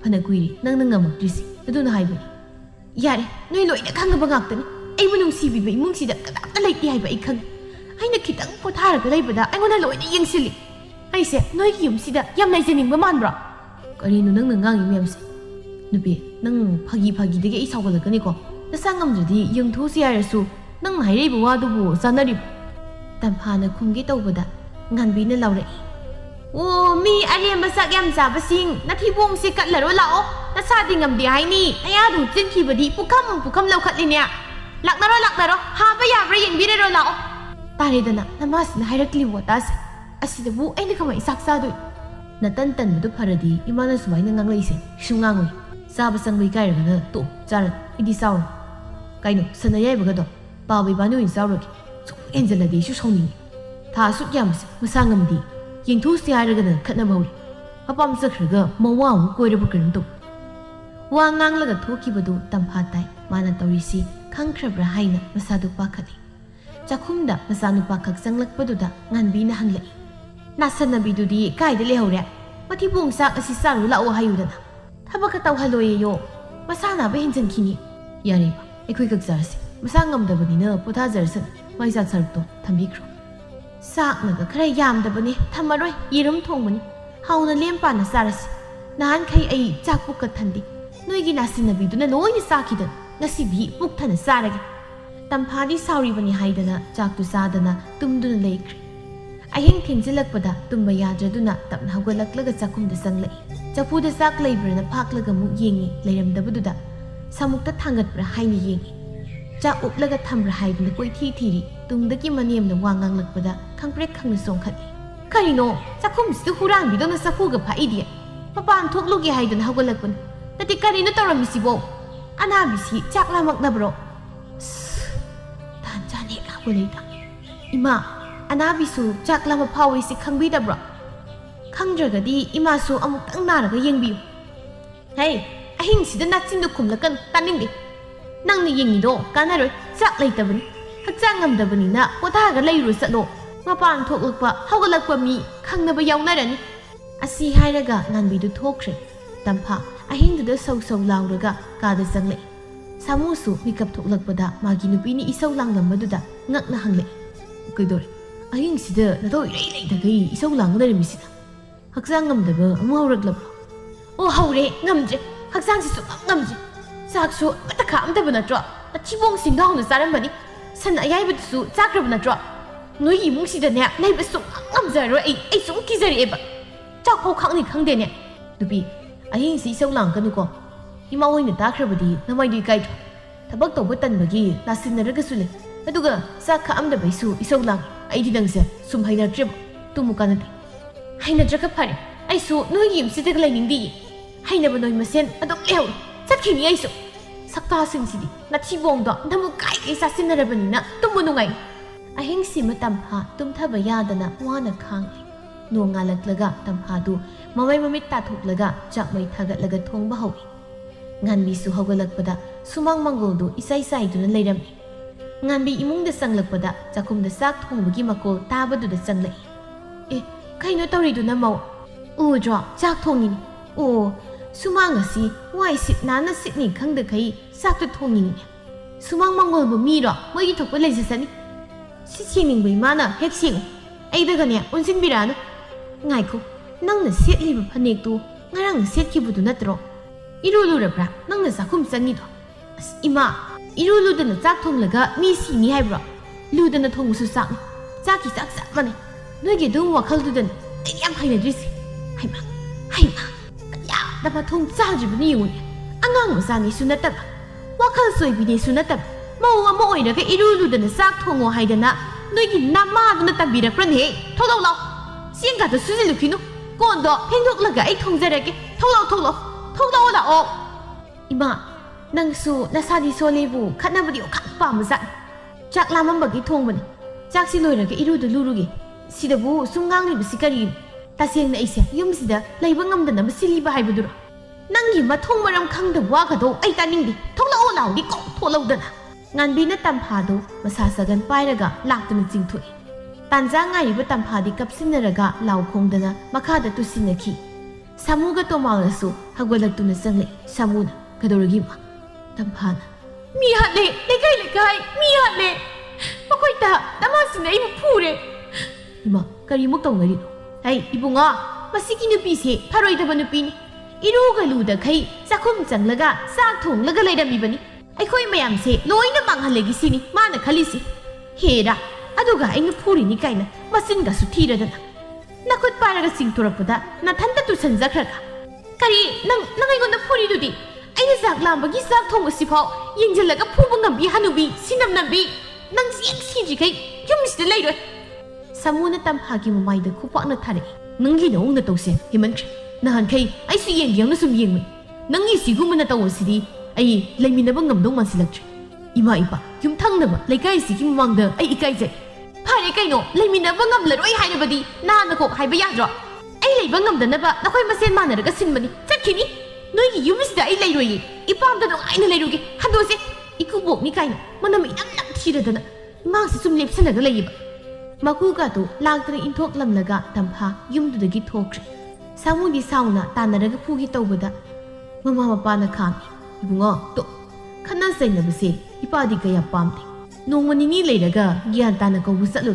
phana kuiri nangna ngamakrisi aduna haibani yare noi loina khangaba ngaktani ai munung sibiba imungsida kadamta leiti haiba ai khang aina khitang potharaga leibada aingona loina yengsili aise noi gi yumsida yam laijaningba manbra karino nangna ngangi memse nupi nang phagi dege ai saugalakani ko nasangamjadi yengthusi yarasu nang hairaiba wadubu sanari tamphana khumge tawbada nganbina laure o mi aremba sak yam sabasing nathibong se katlaro lao nasadi ngamdi haini ayadu jinkhibadi pukam laukhatlinya laknaro haba yabra yengbirero lao taredana namasna hairakli watas asidabu aina kama isak sadu natan tanbadu pharadi imana sumaina ngangleise shungangoi saba sangbai kairagana to jar idi saur kaino sanayai bagado babai banu in sauroki so enjaladi shu sawni tha su yamse musangamdi yengthu siaragana khatna bauri apam sakhraga mawamu koirabu kanto wa nganglaga thokibadu tamphatai mana tawrisi khangkhrabra haina masadu pakhali chakhumda masanu pakhak sanglakpaduda nganbina hanglai nasanabidudi kaida lehore mati bungsa asi saru lao hayudana thabaka tawhaloye yo masana ba henjankhini yare ekoi kakjarsi masangamdabanina pothajarsan maisak sarto thambikro saknaga khara yamdabani thamaroi yirum thongmani hauna lempana sarasi nahan khai ai chakpu kathandi noigi nasinabiduna loina sakidan ngasibi pukthana sarage tamphadi sauribani haidana chaktu sadana tumduna leikre ahing thengjilakpada tumba yadraduna tapna hawgalaklaga chakumda sanglai chapuda sak leibrana phaklaga mu yengi leiramdabududa samukta thangatbra haini yengi cha uplaga thambra haiduna koi thiri tungdaki manemna wanganglakpada khangprek khangna songkhatli karino chakum sidu hurang bidona sapuga phaidi papan thoklugi haiduna hawgalakpan tati karino tawramisibo anabisi chakla maknabro tanjani hawgaleida ima anabisu chakla ma phawisi khangbidabro khangragadi imasu amuktang naraga yengbiu hey ahing sida nachindu khumlakan taningdi nangni yengido kanaroi chak leitabani hakchang ngamdabanina pothaga leiru satlo mapan thoklakpa hawgalakpa mi khangnaba yawnarani asi hairaga nganbidu thokre tampha ahingduda sau lauraga kada sangle samusu mikap thoklakpada magi nupini isau langlambaduda ngakna hangle kaidore ahing sida nadoi leidagai isau langdaremisida hakchang ngamdaba amu hawraglabro o hawre ngamje hakchang sisu ngamje saksu ataka amdaba natro achibong singgauna sarambani san ayaibadusu chakrab natro noi imungsidane leibasu ngamjaro ai sum kizari eba chakho khangni khangdene dubi ahing si isau langkanuko ima hoina takrabadi namai dui kai thabak tawba tanbagi nasinaraga sule aduga sakha amdabaisu isau lang aidi dangse sum haina trib tumukanati haina draka phare aisu noi imsidaga lainingdi haina ba noi masen adok lew chakhini aisu sakta singsidi nachibongdo namu kai kai sasinarabanina tumunungai ahing sima tampha tumthaba yadana wana khang nongalaklaga tampha du mamai mamit tathuklaga chakmai thagatlaga thongba hawi nganmi su hawgalakpada sumang mangoldu isai sai duna leirami ꯉꯥꯟꯕꯤ ꯏꯃꯨꯡꯗ ꯆꯪꯂꯛꯄꯗ ꯆꯥꯛꯈꯨꯝꯗ ꯆꯥꯛ ꯊꯣꯡꯕꯒꯤ ꯃꯀꯣꯜ ꯇꯥꯕꯗꯨꯗ ꯆꯪꯂꯛꯏ. ꯀꯩꯅꯣ ꯇꯧꯔꯤꯗꯨꯅ ꯃꯧ? ꯎꯗ꯭ꯔꯣ ꯆꯥꯛ ꯊꯣꯡꯉꯤꯅꯤ. ꯑꯣ, ꯁꯨꯃꯥꯡ ꯑꯁꯤ ꯋꯥꯏ ꯁꯤꯠ ꯅꯥꯟꯅ ꯁꯤꯠꯅꯤ ꯈꯪꯗꯈꯩ ꯆꯥꯛꯇꯣ ꯊꯣꯡꯉꯤꯅꯤꯅꯦ. ꯁꯨꯃꯥꯡ ꯃꯥꯡꯒꯣꯜꯕꯨ ꯃꯤꯔꯣ? ꯃꯣꯏꯒꯤ ꯊꯣꯛꯄ ꯂꯩꯖꯁꯅꯤ. ꯁꯤ ꯁꯦꯡꯅꯤꯡꯕ ꯏꯃꯥꯅ ꯍꯦꯛ ꯁꯦꯡꯉꯨ. ꯑꯩꯗꯒꯅꯦ ꯑꯣꯟꯁꯤꯟꯕꯤꯔꯛꯑꯅꯨ. ꯉꯥꯏꯈꯣ, ꯅꯪꯅ ꯁꯦꯠꯂꯤꯕ ꯐꯅꯦꯛꯇꯨ ꯉꯔꯥꯡ ꯁꯦꯠꯈꯤꯕꯗꯨ ꯅꯠꯇ꯭ꯔꯣ? 이루 ꯂꯨꯔꯕ꯭ꯔꯥ ꯅꯪꯅ ꯆꯥꯛꯈꯨꯝ ꯆꯪꯉꯤꯗꯣ? ꯑꯁ ꯏꯃꯥ, 이루 ꯂꯨꯗꯅ ꯆꯥꯛ ꯊꯣꯡꯂꯒ ꯃꯤ ꯁꯤꯅꯤ ꯍꯥꯏꯕ꯭ꯔꯣ? ꯂꯨꯗꯅ ꯊꯣꯡꯕꯁꯨ ꯆꯥꯛꯅꯤ. ꯆꯥꯛꯀꯤ ꯆꯥꯛ ꯆꯞ ꯃꯥꯟꯅꯩ. ꯅꯣꯏꯒꯤ ꯑꯗꯨꯝ ꯋꯥꯈꯜꯗꯨꯗꯅꯤ ꯑꯩ ꯌꯥꯝ ꯍꯩꯅꯗ꯭ꯔꯤꯁꯦ. ꯍꯩꯃꯥ ꯀꯌꯥꯗ ꯃꯊꯣꯡ ꯆꯥꯗ꯭ꯔꯤꯕꯅꯤ ꯌꯦꯡꯉꯨꯅꯦ. ꯑꯉꯥꯡ ꯃꯆꯥꯅꯤꯁꯨ ꯅꯠꯇꯕ, ꯋꯥꯈꯜ ꯆꯣꯏꯕꯤꯅꯤꯁꯨ ꯅꯠꯇꯕ, ꯃꯧ ꯑꯃ ꯑꯣꯏꯔꯒ 이루 ꯂꯨꯗꯅ ꯆꯥꯛ ꯊꯣꯡꯉꯣ ꯍꯥꯏꯗꯅ ꯅꯣꯏꯒꯤ ꯅꯃꯥꯗꯨꯅ ꯇꯝꯕꯤꯔꯛꯄ꯭ꯔꯅꯦꯍꯦ? ꯊꯣꯛꯂꯛꯎ ꯂꯥꯎ. ꯆꯦꯡꯒꯥꯗꯣ ꯁꯨꯖꯤꯜꯂꯨꯈꯤꯅꯨ. ꯀꯣꯟꯗꯣ ꯐꯦꯡꯗꯣꯛꯂꯒ ꯑꯩ ꯊꯣꯡꯖꯔꯒꯦ. ꯊꯣꯛꯂꯛꯑꯣ ꯂꯥꯛꯑꯣ. ꯏꯃꯥ, ꯅꯪꯁꯨ ꯅꯁꯥꯗꯤ ꯁꯣꯜꯂꯦꯕꯨ ꯈꯠꯅꯕꯗꯤ ꯑꯣꯈꯥꯛ ꯄꯥꯝꯕꯖꯥꯠꯅꯤ. ꯆꯥꯛ ꯂꯥꯝꯃꯝꯕꯒꯤ ꯊꯣꯡꯕꯅꯤ. ꯆꯥꯛꯁꯤ ꯂꯣꯏꯔꯒ 이루ꯗ ꯂꯨꯔꯨꯒꯦ. ꯁꯤꯗꯕꯨ ꯁꯨꯝ ꯉꯥꯡꯂꯤꯕꯁꯤ ꯀꯔꯤꯅꯣ? ꯇꯁꯦꯡꯅ ꯑꯩꯁꯦ ꯌꯨꯝꯁꯤꯗ ꯂꯩꯕ ꯉꯝꯗꯅꯕ ꯁꯤꯜꯂꯤꯕ ꯍꯥꯏꯕꯗꯨꯔꯣ? ꯅꯪꯒꯤ ꯃꯊꯣꯡ ꯃꯔꯝ ꯈꯪꯗꯕ ꯋꯥꯒꯗꯣ ꯑꯩ ꯇꯥꯅꯤꯡꯗꯦ. ꯊꯣꯛꯂꯛꯑꯣ ꯂꯥꯎꯗꯤ ꯀꯣꯛ ꯊꯣꯛꯂꯛꯎꯗꯅ. ꯉꯥꯟꯕꯤꯅ ꯇꯝꯐꯥꯗꯨ ꯃꯁꯥ ꯁꯥꯒꯟ ꯄꯥꯏꯔꯒ ꯂꯥꯛꯇꯨꯅ ꯆꯤꯡꯊꯣꯛꯏ. ꯇꯥꯟꯖꯥ ꯉꯥꯏꯔꯤꯕ ꯇꯝꯐꯥꯗꯤ ꯀꯞꯁꯤꯟꯅꯔꯒ ꯂꯥꯎ ꯈꯣꯡꯗꯅ ꯃꯈꯥꯗ ꯇꯨꯁꯤꯟꯅꯈꯤ. ꯁꯥꯃꯨꯒ ꯇꯣꯃꯥꯜꯒꯁꯨ ꯍꯧꯒꯠꯂꯛꯇꯨꯅ ꯆꯪꯂꯛꯏ. ꯁꯥꯃꯨꯅ ꯀꯩꯗꯧꯔꯒꯦ ꯏꯃꯥ? ꯇꯝꯐꯥꯅ ꯃꯤ ꯍꯥꯠꯂꯦ, ꯂꯩꯀꯥꯏ ꯃꯤ ꯍꯥꯠꯂꯦ. ꯃꯈꯣꯏꯗ ꯅꯃꯥꯁꯤꯡꯅ ꯑꯩꯕꯨ ꯐꯨꯔꯦ. ꯏꯃꯥ, ꯀꯔꯤꯃꯨꯛ ꯇꯧꯅꯔꯤꯅꯣ? ꯍꯩ ꯏꯕꯨꯡꯉꯣ, ꯃꯁꯤꯒꯤ ꯅꯨꯄꯤꯁꯦ ꯐꯔꯣꯏꯗꯕ ꯅꯨꯄꯤꯅꯤ. 이루ꯒ ꯂꯨꯗꯈꯩ ꯆꯥꯛꯈꯨꯝ ꯆꯪꯂꯒ ꯆꯥꯛ ꯊꯣꯡꯂꯒ ꯂꯩꯔꯝꯃꯤꯕꯅꯤ. ꯑꯩꯈꯣꯏ ꯃꯌꯥꯝꯁꯦ ꯂꯣꯏꯅ ꯃꯥꯡꯍꯜꯂꯒꯦ ꯁꯤꯅꯤ ꯃꯥꯅ ꯈꯜꯂꯤꯁꯤ. ꯍꯦꯔꯥ, ꯑꯗꯨꯒ ꯑꯩꯅ ꯐꯨꯔꯤꯅꯤ ꯀꯥꯏꯅ ꯃꯆꯤꯟꯒꯁꯨ ꯊꯤꯔꯗꯅ. ꯅꯈꯨꯠ ꯄꯥꯏꯔꯒ ꯆꯤꯡꯊꯣꯔꯛꯄꯗ ꯅꯊꯟꯇ ꯇꯨꯁꯟꯖꯈ꯭ꯔꯒ. ꯀꯔꯤ ꯅꯪ ꯑꯩꯉꯣꯟꯗ ꯐꯨꯔꯤꯗꯨꯗꯤ? ꯑꯩꯅ ꯆꯥꯛ ꯂꯥꯝꯕꯒꯤ ꯆꯥꯛ ꯊꯣꯡꯕꯁꯤꯐꯥꯎ ꯌꯦꯡꯖꯤꯜꯂꯒ ꯐꯨꯕ ꯉꯝꯕꯤ ꯍꯅꯨꯕꯤ, ꯁꯤꯅꯝ ꯅꯝꯕꯤ. ꯅꯪ ꯁꯤꯗ꯭ꯔꯤꯈꯩ ꯌꯨꯝꯁꯤꯗ ꯂꯩꯔꯣꯏ. ꯁꯥꯃꯨꯅ ꯇꯝꯐꯥꯒꯤ ꯃꯃꯥꯏꯗ ꯈꯨꯄꯥꯛꯅ ꯊꯥꯔꯛꯏ. ꯅꯪꯒꯤ ꯅꯑꯣꯡ ꯅꯇꯧꯁꯦ ꯍꯦꯟꯃꯟꯈ꯭ꯔꯦ. ꯅꯍꯥꯟꯈꯩ ꯑꯩꯁꯨ ꯌꯦꯡꯒꯦꯅ ꯁꯨꯝ ꯌꯦꯡꯕꯅꯤ. ꯅꯪꯒꯤ ꯁꯤꯒꯨꯝꯕ ꯇꯧꯕꯁꯤꯗꯤ ꯑꯩ ꯂꯩꯃꯤꯟꯅꯕ ꯉꯝꯗꯧ ꯃꯥꯟꯁꯤꯜꯂꯛꯇ꯭ꯔꯦ. ꯏꯃꯥ ꯏꯄꯥ, ꯌꯨꯝꯊꯪꯅꯕ ꯂꯩꯀꯥꯏꯁꯤꯒꯤ ꯃꯃꯥꯡꯗ ꯑꯩ ꯏꯀꯥꯏꯖꯩ. ꯐꯔꯦ ꯀꯩꯅꯣ, ꯂꯩꯃꯤꯟꯅꯕ ꯉꯝꯂꯔꯣꯏ ꯍꯥꯏꯔꯕꯗꯤ ꯅꯍꯥꯟꯅ ꯀꯣꯛ ꯍꯥꯏꯕ ꯌꯥꯗ꯭ꯔꯣ? ꯑꯩ ꯂꯩꯕ ꯉꯝꯗꯅꯕ ꯅꯈꯣꯏ ꯃꯁꯦꯟ ꯃꯥꯟꯅꯔꯒ ꯁꯤꯟꯕꯅꯤ. ꯆꯠꯈꯤꯅꯤ. ꯅꯣꯏꯒꯤ ꯌꯨꯝꯁꯤꯗ ꯑꯩ ꯂꯩꯔꯣꯏꯌꯦ. ꯏꯄꯥꯝꯗ ꯅꯨꯡꯉꯥꯏꯅ ꯂꯩꯔꯨꯒꯦ. ꯍꯟꯗꯣꯛꯁꯦ. ꯏꯀꯨꯕꯣꯛꯅꯤ ꯀꯥꯏꯅ ꯃꯅꯝ ꯏꯅꯝ ꯅꯝꯊꯤꯔꯗꯅ ꯏꯃꯥꯡꯁꯤ ꯁꯨꯝ ꯂꯦꯞꯁꯜꯂꯒ ꯂꯩꯌꯦꯕ. ꯃꯀꯨꯒꯗꯨ ꯂꯥꯛꯇꯅ ꯏꯟꯊꯣꯛꯂꯝꯂꯒ ꯇꯝꯐꯥ ꯌꯨꯝꯗꯨꯗꯒꯤ ꯊꯣꯛꯈ꯭ꯔꯦ. ꯁꯥꯃꯨꯗꯤ ꯁꯥꯎꯅ ꯇꯥꯟꯅꯔꯒ ꯐꯨꯒꯤ ꯇꯧꯕꯗ ꯃꯃꯥ ꯃꯄꯥꯅ ꯈꯥꯝꯃꯤ. ꯏꯕꯨꯡꯉꯣ, ꯈꯟꯅ ꯆꯩꯅꯕꯁꯦ ꯏꯄꯥꯗꯤ ꯀꯌꯥ ꯄꯥꯝꯗꯦ. ꯅꯣꯡꯃ ꯅꯤꯅꯤ ꯂꯩꯔꯒ ꯒ꯭ꯌꯥꯟ ꯇꯥꯅ ꯀꯧꯕ ꯆꯠꯂꯨ.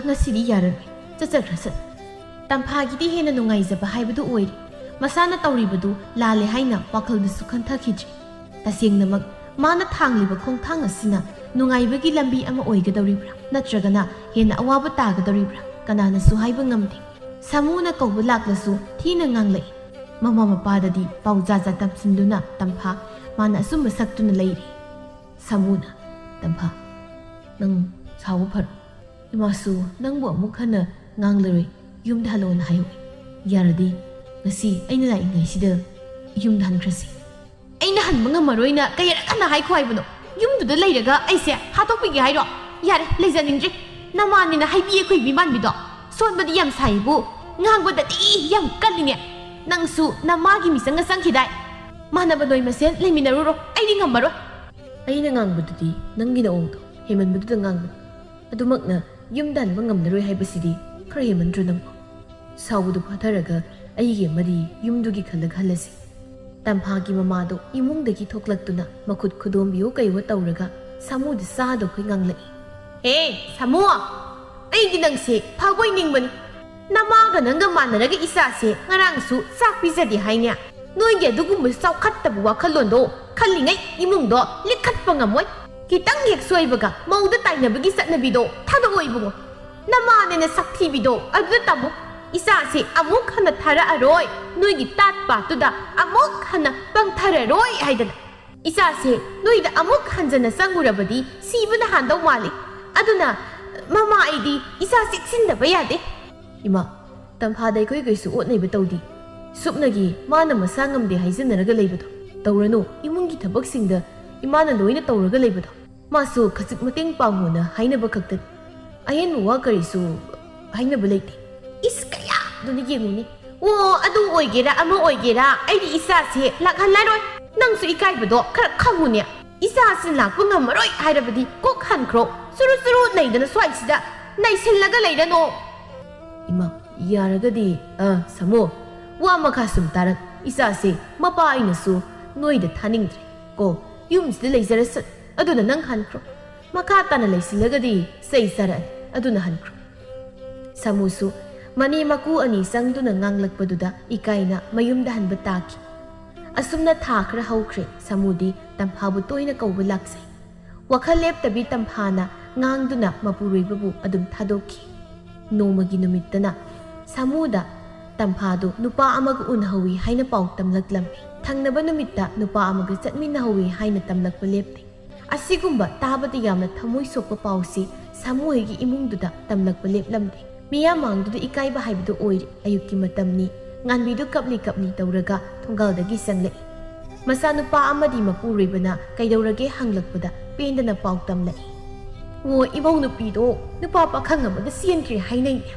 ꯉꯁꯤꯗꯤ ꯌꯥꯔꯔꯣꯏ. ꯆꯠꯆꯈ꯭ꯔꯁꯠ. ꯇꯝꯐꯥꯒꯤꯗꯤ ꯍꯦꯟꯅ ꯅꯨꯡꯉꯥꯏꯖꯕ ꯍꯥꯏꯕꯗꯨ ꯑꯣꯏꯔꯦ. ꯃꯁꯥꯅ ꯇꯧꯔꯤꯕꯗꯨ ꯂꯥꯜꯂꯦ ꯍꯥꯏꯅ ꯋꯥꯈꯜꯗꯁꯨ ꯈꯟꯊꯈꯤꯗ꯭ꯔꯤ. ꯇꯁꯦꯡꯅꯃꯛ ꯃꯥꯅ ꯊꯥꯡꯂꯤꯕ ꯈꯣꯡꯊꯥꯡ ꯑꯁꯤꯅ ꯅꯨꯡꯉꯥꯏꯕꯒꯤ ꯂꯝꯕꯤ ꯑꯃ ꯑꯣꯏꯒꯗꯧꯔꯤꯕ꯭ꯔꯥ ꯅꯠꯇ꯭ꯔꯒꯅ ꯍꯦꯟꯅ ꯑꯋꯥꯕ ꯇꯥꯒꯗꯧꯔꯤꯕ꯭ꯔꯥ ꯀꯅꯥꯅꯁꯨ ꯍꯥꯏꯕ ꯉꯝꯗꯦ. ꯁꯥꯃꯨꯅ ꯀꯧꯕ ꯂꯥꯛꯂꯁꯨ ꯊꯤꯅ ꯉꯥꯡꯂꯛꯏ. ꯃꯃꯥ ꯃꯄꯥꯗꯗꯤ ꯄꯥꯎꯖꯥꯖ ꯇꯝꯁꯤꯟꯗꯨꯅ ꯇꯝꯐꯥ ꯃꯥꯅ ꯑꯆꯨꯝꯕ ꯁꯛꯇꯨꯅ ꯂꯩꯔꯤ. ꯁꯥꯃꯨꯅ ꯇꯝꯐꯥ, ꯅꯪ ꯁꯥꯎꯕ ꯐꯔꯣ. ꯏꯃꯥꯁꯨ ꯅꯪꯕꯨ ꯑꯃꯨꯛ ꯍꯟꯅ ꯉꯥꯡꯂꯔꯣꯏ. ꯌꯨꯝꯗ ꯍꯜꯂꯣꯅ ꯍꯥꯏꯌꯨ. ꯌꯥꯔꯗꯤ ꯉꯁꯤ ꯑꯩꯅ ꯂꯥꯛꯏꯉꯩꯁꯤꯗ ꯌꯨꯝꯗ ꯍꯟꯈ꯭ꯔꯁꯤ. ꯑꯩꯅ ꯍꯟꯕ ꯉꯝꯃꯔꯣꯏꯅ ꯀꯌꯥꯔꯛ ꯍꯟꯅ ꯍꯥꯏꯈꯣ ꯍꯥꯏꯕꯅꯣ? ꯌꯨꯝꯗꯨꯗ ꯂꯩꯔꯒ ꯑꯩꯁꯦ ꯍꯥꯠꯇꯣꯛꯄꯤꯒꯦ ꯍꯥꯏꯔꯣ? ꯌꯥꯔꯦ, ꯂꯩꯖꯅꯤꯡꯗ꯭ꯔꯦ. ꯅꯃꯥꯅꯤꯅ ꯍꯩꯕꯤ ꯑꯩꯈꯣꯏꯕꯤ ꯃꯥꯟꯕꯤꯗꯣ ꯁꯣꯟꯕꯗꯤ ꯌꯥꯝ ꯁꯥꯏꯕꯨ ꯉꯥꯡꯕꯗꯗꯤ ꯌꯥꯝ ꯀꯜꯂꯤꯅꯦ. ꯅꯪꯁꯨ ꯅꯃꯥꯒꯤ ꯃꯤꯆꯪꯒ ꯆꯪꯈꯤꯗꯥꯏ. ꯃꯥꯟꯅꯕ ꯅꯣꯏ ꯃꯁꯦꯟ ꯂꯩꯃꯤꯟꯅꯔꯨꯔꯣ. ꯑꯩꯗꯤ ꯉꯝꯃꯔꯣꯏ. ꯑꯩꯅ ꯉꯥꯡꯕꯗꯨꯗꯤ ꯅꯪꯒꯤ ꯅꯑꯣꯡꯗꯣ ꯍꯦꯃꯟꯕꯗꯨꯗ ꯉꯥꯡꯕꯅꯤ. ꯑꯗꯨꯃꯛꯅ ꯌꯨꯝꯗ ꯍꯟꯕ ꯉꯝꯂꯔꯣꯏ ꯍꯥꯏꯕꯁꯤꯗꯤ ꯈꯔ ꯍꯦꯃꯟꯗ꯭ꯔꯣ ꯅꯪꯕꯨ? ꯁꯥꯎꯕꯗꯨ ꯐꯥꯊꯔꯒ ꯑꯩꯒꯤ ꯑꯃꯗꯤ ꯌꯨꯝꯗꯨꯒꯤ ꯈꯜꯂꯒ ꯍꯜꯂꯁꯤ. ꯇꯝꯐꯥꯒꯤ ꯃꯃꯥꯗꯣ ꯏꯃꯨꯡꯗꯒꯤ ꯊꯣꯛꯂꯛꯇꯨꯅ ꯃꯈꯨꯠ ꯈꯨꯗꯣꯝꯕꯤꯌꯨ ꯀꯩꯋꯣ ꯇꯧꯔꯒ ꯁꯥꯃꯨꯗ ꯆꯥꯗꯧꯈꯩ ꯉꯥꯡꯂꯛꯏ. ꯍꯦ ꯁꯥꯃꯨ, ꯑꯩꯗꯤ ꯅꯪꯁꯦ ꯐꯕꯣꯏ ꯅꯤꯡꯕꯅꯤ. ꯅꯃꯥꯒ ꯅꯪꯒ ꯃꯥꯟꯅꯔꯒ ꯏꯆꯥꯁꯦ ꯉꯔꯥꯡꯁꯨ ꯆꯥꯛ ꯄꯤꯖꯗꯦ ꯍꯥꯏꯅꯦ. ꯅꯣꯏꯒꯤ ꯑꯗꯨꯒꯨꯝꯕ ꯆꯥꯎꯈꯠꯇꯕ ꯋꯥꯈꯜꯂꯣꯟꯗꯣ ꯈꯜꯂꯤꯉꯩ ꯏꯃꯨꯡꯗꯣ ꯂꯤꯈꯠꯄ ꯉꯝꯃꯣꯏ. ꯈꯤꯇꯪ ꯍꯦꯛ ꯁꯣꯏꯕꯒ ꯃꯧꯗ ꯇꯥꯏꯅꯕꯒꯤ ꯆꯠꯅꯕꯤꯗꯣ ꯊꯥꯗꯣꯛꯑꯣ ꯏꯕꯨꯡꯉꯣ. ꯅꯃꯥꯅꯦꯅ ꯁꯛꯊꯤꯕꯤꯗꯣ ꯑꯗꯨꯗ ꯇꯝꯃꯨ. ꯏꯆꯥꯁꯦ ꯑꯃꯨꯛ ꯍꯟꯅ ꯊꯥꯔꯛꯑꯔꯣꯏ. ꯅꯣꯏꯒꯤ ꯇꯥꯠ ꯄꯥꯠꯇꯨꯗ ꯑꯃꯨꯛ ꯍꯟꯅ ꯄꯪꯊꯔꯔꯣꯏ ꯍꯥꯏꯗꯅ. ꯏꯆꯥꯁꯦ ꯅꯣꯏꯗ ꯑꯃꯨꯛ ꯍꯟꯖꯟꯅ ꯆꯪꯉꯨꯔꯕꯗꯤ ꯁꯤꯕꯅ ꯍꯥꯟꯗꯧ ꯃꯥꯜꯂꯤ. ꯑꯗꯨꯅ ꯃꯃꯥ ꯑꯩꯗꯤ ꯏꯆꯥ ꯆꯦꯛꯁꯤꯟꯗꯕ ꯌꯥꯗꯦ. ꯏꯃꯥ, ꯇꯝꯐꯥꯗ ꯑꯩꯈꯣꯏ ꯀꯩꯁꯨ ꯑꯣꯠꯅꯩꯕ ꯇꯧꯗꯦ. ꯁꯨꯞꯅꯒꯤ ꯃꯥꯅ ꯃꯁꯥ ꯉꯝꯗꯦ ꯍꯥꯏꯖꯟꯅꯔꯒ ꯂꯩꯕꯗꯣ ꯇꯧꯔꯅꯨ. ꯏꯃꯨꯡꯒꯤ ꯊꯕꯛꯁꯤꯡꯗ ꯏꯃꯥꯅ ꯂꯣꯏꯅ ꯇꯧꯔꯒ ꯂꯩꯕꯗꯣ ꯃꯥꯁꯨ ꯈꯖꯤꯛ ꯃꯇꯦꯡ ꯄꯥꯡꯉꯣꯅ ꯍꯥꯏꯅꯕ ꯈꯛꯇꯅꯤ. ꯑꯍꯦꯟꯕ ꯋꯥ ꯀꯔꯤꯁꯨ ꯍꯥꯏꯅꯕ ꯂꯩꯇꯦ. ꯏꯁ ꯀꯌꯥꯗꯨꯅ ꯌꯦꯡꯉꯨꯅꯤ. ꯑꯣ, ꯑꯗꯨ ꯑꯣꯏꯒꯦꯔꯥ ꯑꯃ ꯑꯣꯏꯒꯦꯔꯥ ꯑꯩꯗꯤ ꯏꯆꯥꯁꯦ ꯂꯥꯛꯍꯜꯂꯔꯣꯏ. ꯅꯪꯁꯨ ꯏꯀꯥꯏꯕꯗꯣ ꯈꯔ ꯈꯪꯉꯨꯅꯦ. ꯏꯆꯥꯁꯤ ꯂꯥꯛꯄ ꯉꯝꯃꯔꯣꯏ ꯍꯥꯏꯔꯕꯗꯤ ꯀꯣꯛ ꯍꯟꯈ꯭ꯔꯣ ꯁꯨꯔꯨ ꯁꯨꯔꯨ ꯅꯩꯗꯅ ꯁ꯭ꯋꯥꯏꯁꯤꯗ ꯅꯩꯁꯤꯜꯂꯒ ꯂꯩꯔꯅꯣ ꯏꯃꯥ ꯌꯥꯔꯒꯗꯤ ꯁꯥꯃꯣ ꯋꯥ ꯃꯈꯥ ꯁꯨꯝ ꯇꯥꯔꯛ ꯏꯆꯥꯁꯦ ꯃꯄꯥ ꯑꯩꯅꯁꯨ ꯅꯣꯏꯗ ꯊꯥꯅꯤꯡꯗ꯭ꯔꯦ ꯀꯣ ꯌꯨꯝꯁꯤꯗ ꯂꯩꯖꯔꯁꯠ ꯑꯗꯨꯅ ꯅꯪ ꯍꯟꯈ꯭ꯔꯣ ꯃꯈꯥ ꯇꯥꯅ ꯂꯩꯁꯤꯜꯂꯒꯗꯤ ꯆꯩ ꯆꯥꯔꯛꯑꯅꯤ ꯑꯗꯨꯅ ꯍꯟꯈ꯭ꯔꯣ ꯁꯥꯃꯨꯁꯨ ꯃꯅꯦ ꯃꯀꯨ ꯑꯅꯤ ꯆꯪꯗꯨꯅ ꯉꯥꯡꯂꯛꯄꯗꯨꯗ ꯏꯀꯥꯏꯅ ꯃꯌꯨꯝꯗ ꯍꯟꯕ ꯇꯥꯈꯤ ꯑꯁꯨꯝꯅ ꯊꯥ ꯈꯔ ꯍꯧꯈ꯭ꯔꯦ ꯁꯥꯃꯨꯗꯤ ꯇꯝꯐꯥꯕꯨ ꯇꯣꯏꯅ ꯀꯧꯕ ꯂꯥꯛꯆꯩ ꯋꯥꯈꯜ ꯂꯦꯞꯇꯕꯤ ꯇꯝꯐꯥꯅ ꯉꯥꯡꯗꯨꯅ ꯃꯄꯨꯔꯣꯏꯕꯕꯨ ꯑꯗꯨꯝ ꯊꯥꯗꯣꯛꯈꯤ ꯅꯣꯡꯃꯒꯤ ꯅꯨꯃꯤꯠꯇꯅ ꯁꯥꯃꯨꯗ ꯇꯝꯐꯥꯗꯨ ꯅꯨꯄꯥ ꯑꯃꯒ ꯎꯅꯍꯧꯏ ꯍꯥꯏꯅ ꯄꯥꯎ ꯇꯝꯂꯛꯂꯝꯃꯤ ꯊꯪꯅꯕ ꯅꯨꯃꯤꯠꯇ ꯅꯨꯄꯥ ꯑꯃꯒ ꯆꯠꯃꯤꯟꯅꯍꯧꯏ ꯍꯥꯏꯅ ꯇꯝꯂꯛꯄ ꯂꯦꯞꯇꯦ ꯑꯁꯤꯒꯨꯝꯕ ꯇꯥꯕꯗ ꯌꯥꯝꯅ ꯊꯃꯣꯏ ꯁꯣꯛꯄ ꯄꯥꯎꯁꯤ ꯁꯥꯃꯨ ꯍꯣꯏꯒꯤ ꯏꯃꯨꯡꯗꯨꯗ ꯇꯝꯂꯛꯄ ꯂꯦꯞꯂꯝꯗꯦ ꯃꯤꯌꯥꯝ ꯃꯥꯡꯗꯨꯗ ꯏꯀꯥꯏꯕ ꯍꯥꯏꯕꯗꯨ ꯑꯣꯏꯔꯦ ꯑꯌꯨꯛꯀꯤ ꯃꯇꯝꯅꯤ ꯉꯥꯟꯕꯤꯗꯨ ꯀꯞꯂꯤ ꯀꯞꯂꯤ ꯇꯧꯔꯒ ꯊꯣꯡꯒꯥꯜꯗꯒꯤ ꯆꯪꯂꯛꯏ ꯃꯆꯥꯅꯨꯄꯥ ꯑꯃꯗꯤ ꯃꯄꯨꯔꯣꯏꯕꯅ ꯀꯩꯗꯧꯔꯒꯦ ꯍꯪꯂꯛꯄꯗ ꯄꯦꯟꯗꯅ ꯄꯥꯎ ꯇꯝꯂꯛꯏ ꯑꯣ ꯏꯃꯧ ꯅꯨꯄꯤꯗꯣ ꯅꯨꯄꯥ ꯄꯥꯈꯪ ꯑꯃꯗ ꯆꯦꯟꯈ꯭ꯔꯦ ꯍꯥꯏꯅꯩꯅꯦ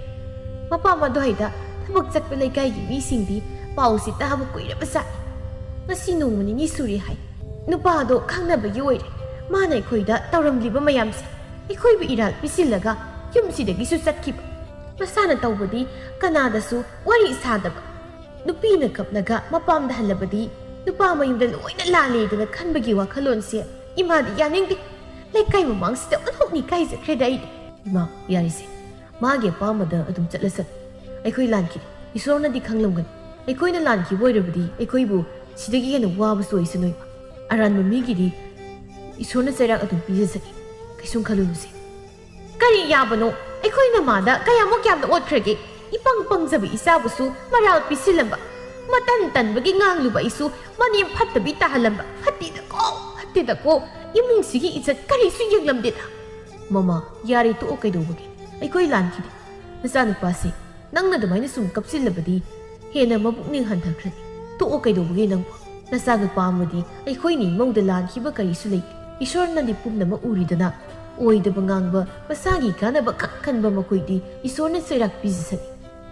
ꯃꯄꯥ ꯃꯗꯨꯋꯥꯏꯗ ꯊꯕꯛ ꯆꯠꯄ ꯂꯩꯀꯥꯏꯒꯤ ꯃꯤꯁꯤꯡꯗꯤ ꯄꯥꯎꯁꯤ ꯇꯥꯕ ꯀꯨꯏꯔꯕ ꯖꯥꯠꯅꯤ ꯉꯁꯤ ꯅꯣꯡꯃ ꯅꯤꯅꯤ ꯁꯨꯔꯦ ꯍꯥꯏ ꯅꯨꯄꯥꯗꯣ ꯈꯪꯅꯕꯒꯤ ꯑꯣꯏꯔꯦ ꯃꯥꯅ ꯑꯩꯈꯣꯏꯗ ꯇꯧꯔꯝꯂꯤꯕ ꯃꯌꯥꯝꯁꯦ ꯑꯩꯈꯣꯏꯕꯨ ꯏꯔꯥꯜ ꯄꯤꯁꯤꯜꯂꯒ ꯌꯨꯝꯁꯤꯗꯒꯤꯁꯨ ꯆꯠꯈꯤꯕ ꯃꯁꯥꯅ ꯇꯧꯕꯗꯤ ꯀꯅꯥꯗꯁꯨ ꯋꯥꯔꯤ ꯁꯥꯗꯕ ꯅꯨꯄꯤꯅ ꯀꯞꯂꯒ ꯃꯄꯥꯝꯗ ꯍꯜꯂꯕꯗꯤ ꯅꯨꯄꯥ ꯃꯌꯨꯝꯗ ꯂꯣꯏꯅ ꯂꯥꯜꯂꯦꯗꯅ ꯈꯟꯕꯒꯤ ꯋꯥꯈꯜꯂꯣꯟꯁꯦ ꯏꯃꯥꯗꯤ ꯌꯥꯅꯤꯡꯗꯦ ꯂꯩꯀꯥꯏ ꯃꯃꯥꯡꯁꯤꯗ ꯑꯣꯟꯊꯣꯛꯅꯤ ꯀꯥꯏꯖꯈ꯭ꯔꯦꯗ ꯑꯩꯗꯤ ꯏꯃꯥ ꯌꯥꯔꯤꯁꯦ ꯃꯥꯒꯤ ꯑꯄꯥꯝꯕꯗ ꯑꯗꯨꯝ ꯆꯠꯂꯁꯠ ꯑꯩꯈꯣꯏ ꯂꯥꯟꯈꯤꯗꯦ ꯏꯁꯣꯔꯅꯗꯤ ꯈꯪꯂꯝꯒꯅꯤ ꯑꯩꯈꯣꯏꯅ ꯂꯥꯟꯈꯤꯕ ꯑꯣꯏꯔꯕꯗꯤ ꯑꯩꯈꯣꯏꯕꯨ ꯁꯤꯗꯒꯤ ꯍꯦꯟꯅ ꯋꯥꯕꯁꯨ ꯑꯣꯏꯁꯅꯨꯏꯕ ꯑꯔꯥꯟꯕ ꯃꯤꯒꯤꯗꯤ ꯏꯁꯣꯔꯅ ꯆꯩꯔꯥꯛ ꯑꯗꯨꯝ ꯄꯤꯖꯁꯅꯤ ꯀꯩꯁꯨꯝ ꯈꯜꯂꯨꯅꯨꯁꯦ ꯀꯔꯤ ꯌꯥꯕꯅꯣ ꯑꯩꯈꯣꯏꯅ ꯃꯥꯗ ꯀꯌꯥꯃꯨꯛ ꯌꯥꯝꯅ ꯑꯣꯠꯈ꯭ꯔꯒꯦ ꯏꯄꯪ ꯄꯪꯖꯕ ꯏꯆꯥꯕꯨꯁꯨ ꯃꯔꯥꯜ ꯄꯤꯁꯤꯜꯂꯝꯕ ꯃꯇꯟ ꯇꯟꯕꯒꯤ ꯉꯥꯡꯂꯨꯕ ꯑꯩꯁꯨ ꯃꯅꯦꯝ ꯐꯠꯇꯕꯤ ꯇꯥꯍꯜꯂꯝꯕ ꯐꯠꯇꯦꯗꯀꯣ ꯏꯃꯨꯡꯁꯤꯒꯤ ꯏꯖꯠ ꯀꯔꯤꯁꯨ ꯌꯦꯡꯂꯝꯗꯦꯗ ꯃꯃꯥ ꯌꯥꯔꯦ ꯇꯣꯛꯑꯣ ꯀꯩꯗꯧꯕꯒꯦ ꯑꯩꯈꯣꯏ ꯂꯥꯟꯈꯤꯗꯦ ꯅꯆꯥꯅꯨꯄꯥꯁꯦ ꯅꯪꯅ ꯑꯗꯨꯃꯥꯏꯅ ꯁꯨꯝ ꯀꯞꯁꯤꯜꯂꯕꯗꯤ ꯍꯦꯟꯅ ꯃꯄꯨꯛꯅꯤꯡ ꯍꯟꯊꯈ꯭ꯔꯅꯤ ꯇꯣꯛꯑꯣ ꯀꯩꯗꯧꯕꯒꯦ ꯅꯪꯕꯨ ꯅꯆꯥꯅꯨꯄꯥ ꯑꯃꯗꯤ ꯑꯩꯈꯣꯏꯅ ꯏꯃꯧꯗ ꯂꯥꯟꯈꯤꯕ ꯀꯔꯤꯁꯨ ꯂꯩꯇꯦ ꯏꯁꯣꯔꯅꯗꯤ ꯄꯨꯝꯅꯃꯛ ꯎꯔꯤꯗꯅ ꯑꯣꯏꯗꯕ ꯉꯥꯡꯕ ꯃꯁꯥꯒꯤ ꯀꯥꯟꯅꯕ ꯈꯛ ꯈꯟꯕ ꯃꯈꯣꯏꯗꯤ ꯏꯁꯣꯔꯅ ꯆꯩꯔꯥꯛ ꯄꯤꯖꯁꯅꯤ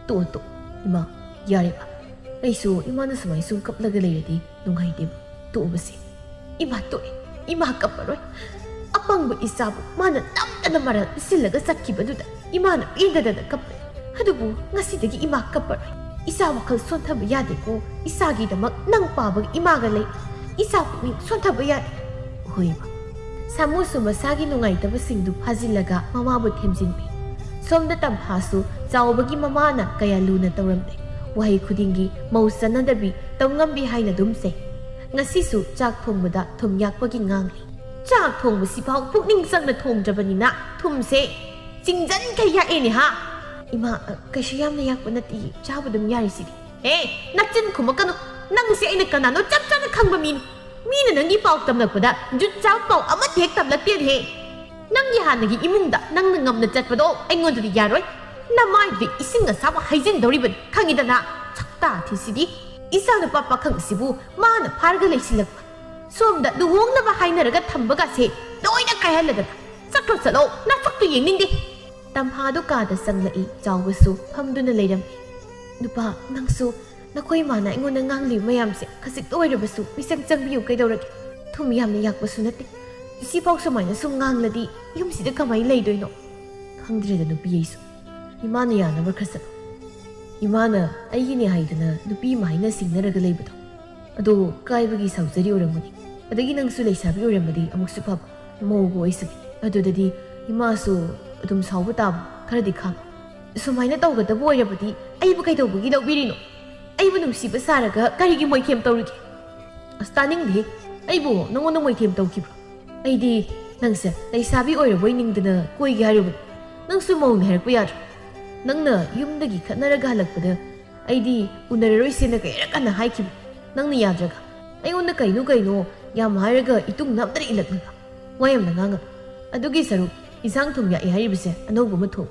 ꯇꯣꯛꯑꯣ ꯏꯃꯥ ꯌꯥꯔꯦꯕ ꯑꯩꯁꯨ ꯏꯃꯥꯅ ꯁꯨꯃꯥꯏꯅ ꯁꯨꯝ ꯀꯞꯂꯒ ꯂꯩꯔꯗꯤ ꯅꯨꯡꯉꯥꯏꯇꯦꯕ ꯇꯣꯛꯑꯕꯁꯦ ꯏꯃꯥ ꯇꯣꯛꯑꯦ ꯏꯃꯥ ꯀꯞꯄꯔꯣꯏ ꯑꯄꯪꯕ ꯏꯆꯥꯕꯨ ꯃꯥꯅ ꯅꯝꯗꯅ ꯃꯔꯥꯜ ꯄꯤꯁꯤꯜꯂꯒ ꯆꯠꯈꯤꯕꯗꯨꯗ ꯏꯃꯥꯅ ꯄꯦꯟꯗꯗꯅ ꯀꯞꯄꯦ ꯑꯗꯨꯕꯨ ꯉꯁꯤꯗꯒꯤ ꯏꯃꯥ ꯀꯞꯄꯔꯣꯏ ꯏꯆꯥ ꯋꯥꯈꯜ ꯁꯣꯟꯊꯕ ꯌꯥꯗꯦꯀꯣ ꯏꯆꯥꯒꯤꯗꯃꯛ ꯅꯪ ꯄꯥꯕꯒ ꯏꯃꯥꯒ ꯂꯩ ꯏꯆꯥ ꯄꯨꯛꯅꯤꯡ ꯁꯣꯟꯊꯕ ꯌꯥꯗꯦ ꯍꯣꯏꯕ ꯁꯥꯃꯨꯁꯨ ꯃꯁꯥꯒꯤ ꯅꯨꯡꯉꯥꯏꯇꯕꯁꯤꯡꯗꯨ ꯐꯥꯖꯤꯜꯂꯒ ꯃꯃꯥꯕꯨ ꯊꯦꯝꯖꯤꯟꯕꯤ ꯁꯣꯝꯗ ꯇꯝꯐꯥꯁꯨ ꯆꯥꯎꯕꯒꯤ ꯃꯃꯥꯅ ꯀꯌꯥ ꯂꯨꯅ ꯇꯧꯔꯝꯗꯦ ꯋꯥꯍꯩ ꯈꯨꯗꯤꯡꯒꯤ ꯃꯧ ꯆꯟꯅꯗꯕꯤ ꯇꯧꯉꯝꯕꯤ ꯍꯥꯏꯅ ꯑꯗꯨꯝ ꯆꯩ ꯉꯁꯤꯁꯨ ꯆꯥꯛ ꯊꯣꯡꯕꯗ ꯊꯨꯝ ꯌꯥꯛꯄꯒꯤ ꯉꯥꯡꯂꯤ ꯆꯥꯛ ꯊꯣꯡꯕꯁꯤꯐꯥꯎ ꯄꯨꯛꯅꯤꯡ ꯆꯪꯅ ꯊꯣꯡꯗ꯭ꯔꯕꯅꯤꯅ ꯊꯨꯝꯁꯦ ꯆꯤꯡꯖꯟꯈꯩ ꯌꯥꯛꯑꯦꯅꯦ ꯍꯥ ꯏꯃꯥ ꯀꯩꯁꯨ ꯌꯥꯝꯅ ꯌꯥꯛꯄ ꯅꯠꯇꯦ ꯆꯥꯕ ꯑꯗꯨꯝ ꯌꯥꯔꯤꯁꯤꯗꯤ ꯅꯆꯤꯟ ꯈꯨꯝꯃꯛꯀꯅꯨ ꯅꯪꯁꯦ ꯑꯩꯅ ꯀꯅꯥꯅꯣ ꯆꯞ ꯆꯥꯅ ꯈꯪꯕ ꯃꯤꯅꯤ ꯃꯤꯅ ꯅꯪꯒꯤ ꯄꯥꯎ ꯇꯝꯂꯛꯄꯗ ꯖꯨꯠ ꯆꯥꯛ ꯄꯥꯎ ꯑꯃꯠꯇ ꯍꯦꯛ ꯇꯝꯂꯛꯇꯦꯅꯦꯍꯦ ꯅꯪꯒꯤ ꯍꯥꯟꯅꯒꯤ ꯏꯃꯨꯡꯗ ꯅꯪꯅ ꯉꯝꯅ ꯆꯠꯄꯗꯣ ꯑꯩꯉꯣꯟꯗꯗꯤ ꯌꯥꯔꯣꯏ ꯅꯃꯥꯏꯗꯨꯗꯤ ꯏꯁꯤꯡ ꯑꯁꯥꯕ ꯍꯩꯖꯤꯟꯗꯧꯔꯤꯕꯅꯤ ꯈꯪꯉꯤꯗꯅ ꯁꯛꯇꯥꯊꯤꯁꯤꯗꯤ ꯏꯆꯥꯅꯨꯄꯥ ꯄꯥꯈꯪꯁꯤꯕꯨ ꯃꯥꯅ ꯐꯥꯔꯒ ꯂꯩꯁꯤꯜꯂꯛꯄ ꯁꯣꯝꯗ ꯂꯨꯍꯣꯡꯅꯕ ꯍꯥꯏꯅꯔꯒ ꯊꯝꯕꯒꯁꯦ ꯂꯣꯏꯅ ꯀꯥꯏꯍꯜꯂꯗꯅ ꯆꯠꯂꯣ ꯅꯁꯛꯇꯨ ꯌꯦꯡꯅꯤꯡꯗꯦ ꯇꯝꯐꯥꯗꯨ ꯀꯥꯗ ꯆꯪꯂꯛꯏ ꯆꯥꯎꯕꯁꯨ ꯐꯝꯗꯨꯅ ꯂꯩꯔꯝꯃꯤ ꯅꯨꯄꯥ ꯅꯪꯁꯨ ꯅꯈꯣꯏ ꯃꯥꯅ ꯑꯩꯉꯣꯟꯗ ꯉꯥꯡꯂꯤꯕ ꯃꯌꯥꯝꯁꯦ ꯈꯖꯤꯛꯇ ꯑꯣꯏꯔꯕꯁꯨ ꯃꯤꯆꯪ ꯆꯪꯕꯤꯌꯨ ꯀꯩꯗꯧꯔꯒꯦ ꯊꯨꯝ ꯌꯥꯝꯅ ꯌꯥꯛꯄꯁꯨ ꯅꯠꯇꯦ ꯁꯤꯐꯥꯎ ꯁꯨꯃꯥꯏꯅ ꯁꯨꯝ ꯉꯥꯡꯂꯗꯤ ꯌꯨꯝꯁꯤꯗ ꯀꯃꯥꯏꯅ ꯂꯩꯗꯣꯏꯅꯣ ꯈꯪꯗ꯭ꯔꯦꯗ ꯅꯨꯄꯤ ꯑꯩꯁꯨ ꯏꯃꯥꯅ ꯌꯥꯅꯕ ꯈꯔ ꯆꯠꯂꯣ ꯏꯃꯥꯅ ꯑꯩꯒꯤꯅꯦ ꯍꯥꯏꯗꯅ ꯅꯨꯄꯤ ꯑꯃ ꯍꯥꯏꯅ ꯁꯤꯡꯅꯔꯒ ꯂꯩꯕꯗꯣ ꯑꯗꯣ ꯀꯥꯏꯕꯒꯤ ꯁꯥꯎꯖꯔꯤ ꯑꯣꯏꯔꯝꯒꯅꯤ ꯑꯗꯒꯤ ꯅꯪꯁꯨ ꯂꯩꯁꯥꯕꯤ ꯑꯣꯏꯔꯝꯃꯗꯤ ꯑꯃꯨꯛꯁꯨ ꯐꯕ ꯃꯧꯒ ꯑꯣꯏꯁꯤꯕꯤ ꯑꯗꯨꯗꯗꯤ ꯏꯃꯥꯁꯨ ꯑꯗꯨꯝ ꯁꯥꯎꯕ ꯇꯥꯕ ꯈꯔꯗꯤ ꯈꯥꯡ ꯁꯨꯃꯥꯏꯅ ꯇꯧꯒꯗꯕ ꯑꯣꯏꯔꯕꯗꯤ ꯑꯩꯕꯨ ꯀꯩꯗꯧꯕꯒꯤ ꯂꯧꯕꯤꯔꯤꯅꯣ ꯑꯩꯕꯨ ꯅꯨꯡꯁꯤꯕ ꯁꯥꯔꯒ ꯀꯔꯤꯒꯤ ꯃꯣꯏꯊꯦꯝ ꯇꯧꯔꯤꯒꯦ ꯑꯁ ꯇꯥꯅꯤꯡꯗꯦ ꯑꯩꯕꯨ ꯅꯪꯉꯣꯟꯗ ꯃꯣꯏꯊꯦꯝ ꯇꯧꯈꯤꯕ꯭ꯔꯣ ꯑꯩꯗꯤ ꯅꯪꯁꯦ ꯂꯩꯁꯥꯕꯤ ꯑꯣꯏꯔꯕꯣꯏ ꯅꯤꯡꯗꯅ ꯀꯣꯏꯒꯦ ꯍꯥꯏꯔꯨꯕꯅꯤ ꯅꯪꯁꯨ ꯃꯧꯅꯤ ꯍꯥꯏꯔꯛꯄ ꯌꯥꯗ꯭ꯔꯣ ꯅꯪꯅ ꯌꯨꯝꯗꯒꯤ ꯈꯠꯅꯔꯒ ꯍꯜꯂꯛꯄꯗ ꯑꯩꯗꯤ ꯎꯅꯔꯔꯣꯏꯁꯦꯅ ꯀꯌꯥꯔꯛ ꯍꯟꯅ ꯍꯥꯏꯈꯤꯕ ꯅꯪꯅ ꯌꯥꯗ꯭ꯔꯒ ꯑꯩꯉꯣꯟꯗ ꯀꯩꯅꯣ ꯌꯥꯝ ꯍꯥꯏꯔꯒ ꯏꯇꯨꯡ ꯅꯝꯗꯅ ꯏꯜꯂꯛꯂꯒ ꯋꯥ ꯌꯥꯝꯅ ꯉꯥꯡꯉꯛ ꯑꯗꯨꯒꯤ ꯁꯔꯨꯛ ꯏꯟꯁꯥꯡ ꯊꯨꯝ ꯌꯥꯛꯏ ꯍꯥꯏꯔꯤꯕꯁꯦ ꯑꯅꯧꯕ ꯑꯃ ꯊꯣꯛ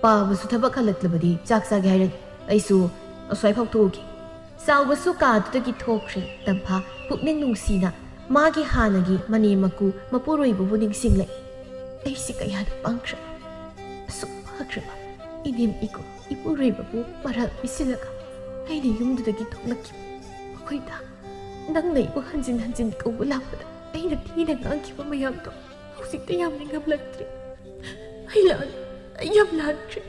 ꯄꯥꯕꯁꯨ ꯊꯕꯛ ꯍꯜꯂꯛꯂꯕꯗꯤ ꯆꯥꯛ ꯆꯥꯒꯦ ꯍꯥꯏꯔꯅꯤ ꯑꯩꯁꯨ ꯑꯁ꯭ꯋꯥꯏꯐꯥꯎ ꯊꯣꯛꯎꯒꯦ ꯆꯥꯎꯕꯁꯨ ꯀꯥꯗꯨꯗꯒꯤ ꯊꯣꯛꯈ꯭ꯔꯦ ꯇꯝꯐꯥ ꯄꯨꯛꯅꯤꯡ ꯅꯨꯡꯁꯤꯅ ꯃꯥꯒꯤ ꯍꯥꯟꯅꯒꯤ ꯃꯅꯦ ꯃꯀꯨ ꯃꯄꯨꯔꯣꯏꯕꯕꯨ ꯅꯤꯡꯁꯤꯡꯂꯛꯏ ꯑꯩꯁꯤ ꯀꯌꯥꯗ ꯄꯪꯈ꯭ꯔꯕ ꯑꯁꯨꯛ ꯐꯈ꯭ꯔꯕ ꯏꯅꯦꯝ ꯏꯄꯨꯔꯣꯏꯕꯕꯨ ꯃꯔꯥꯜ ꯄꯤꯁꯤꯜꯂꯒ ꯑꯩꯅ ꯌꯨꯝꯗꯨꯗꯒꯤ ꯊꯣꯛꯂꯛꯈꯤꯕ ꯃꯈꯣꯏꯗ ꯅꯪꯅ ꯑꯩꯕꯨ ꯍꯟꯖꯤꯟ ꯍꯟꯖꯤꯟ ꯀꯧꯕ ꯂꯥꯛꯄꯗ ꯑꯩꯅ ꯊꯤꯅ ꯉꯥꯡꯈꯤꯕ ꯃꯌꯥꯝꯗꯣ ꯍꯧꯖꯤꯛꯇ ꯌꯥꯝꯅ ꯉꯝꯂꯛꯇ꯭ꯔꯦ ꯑꯩ ꯌꯥꯝ ꯂꯥꯟꯈ꯭ꯔꯦ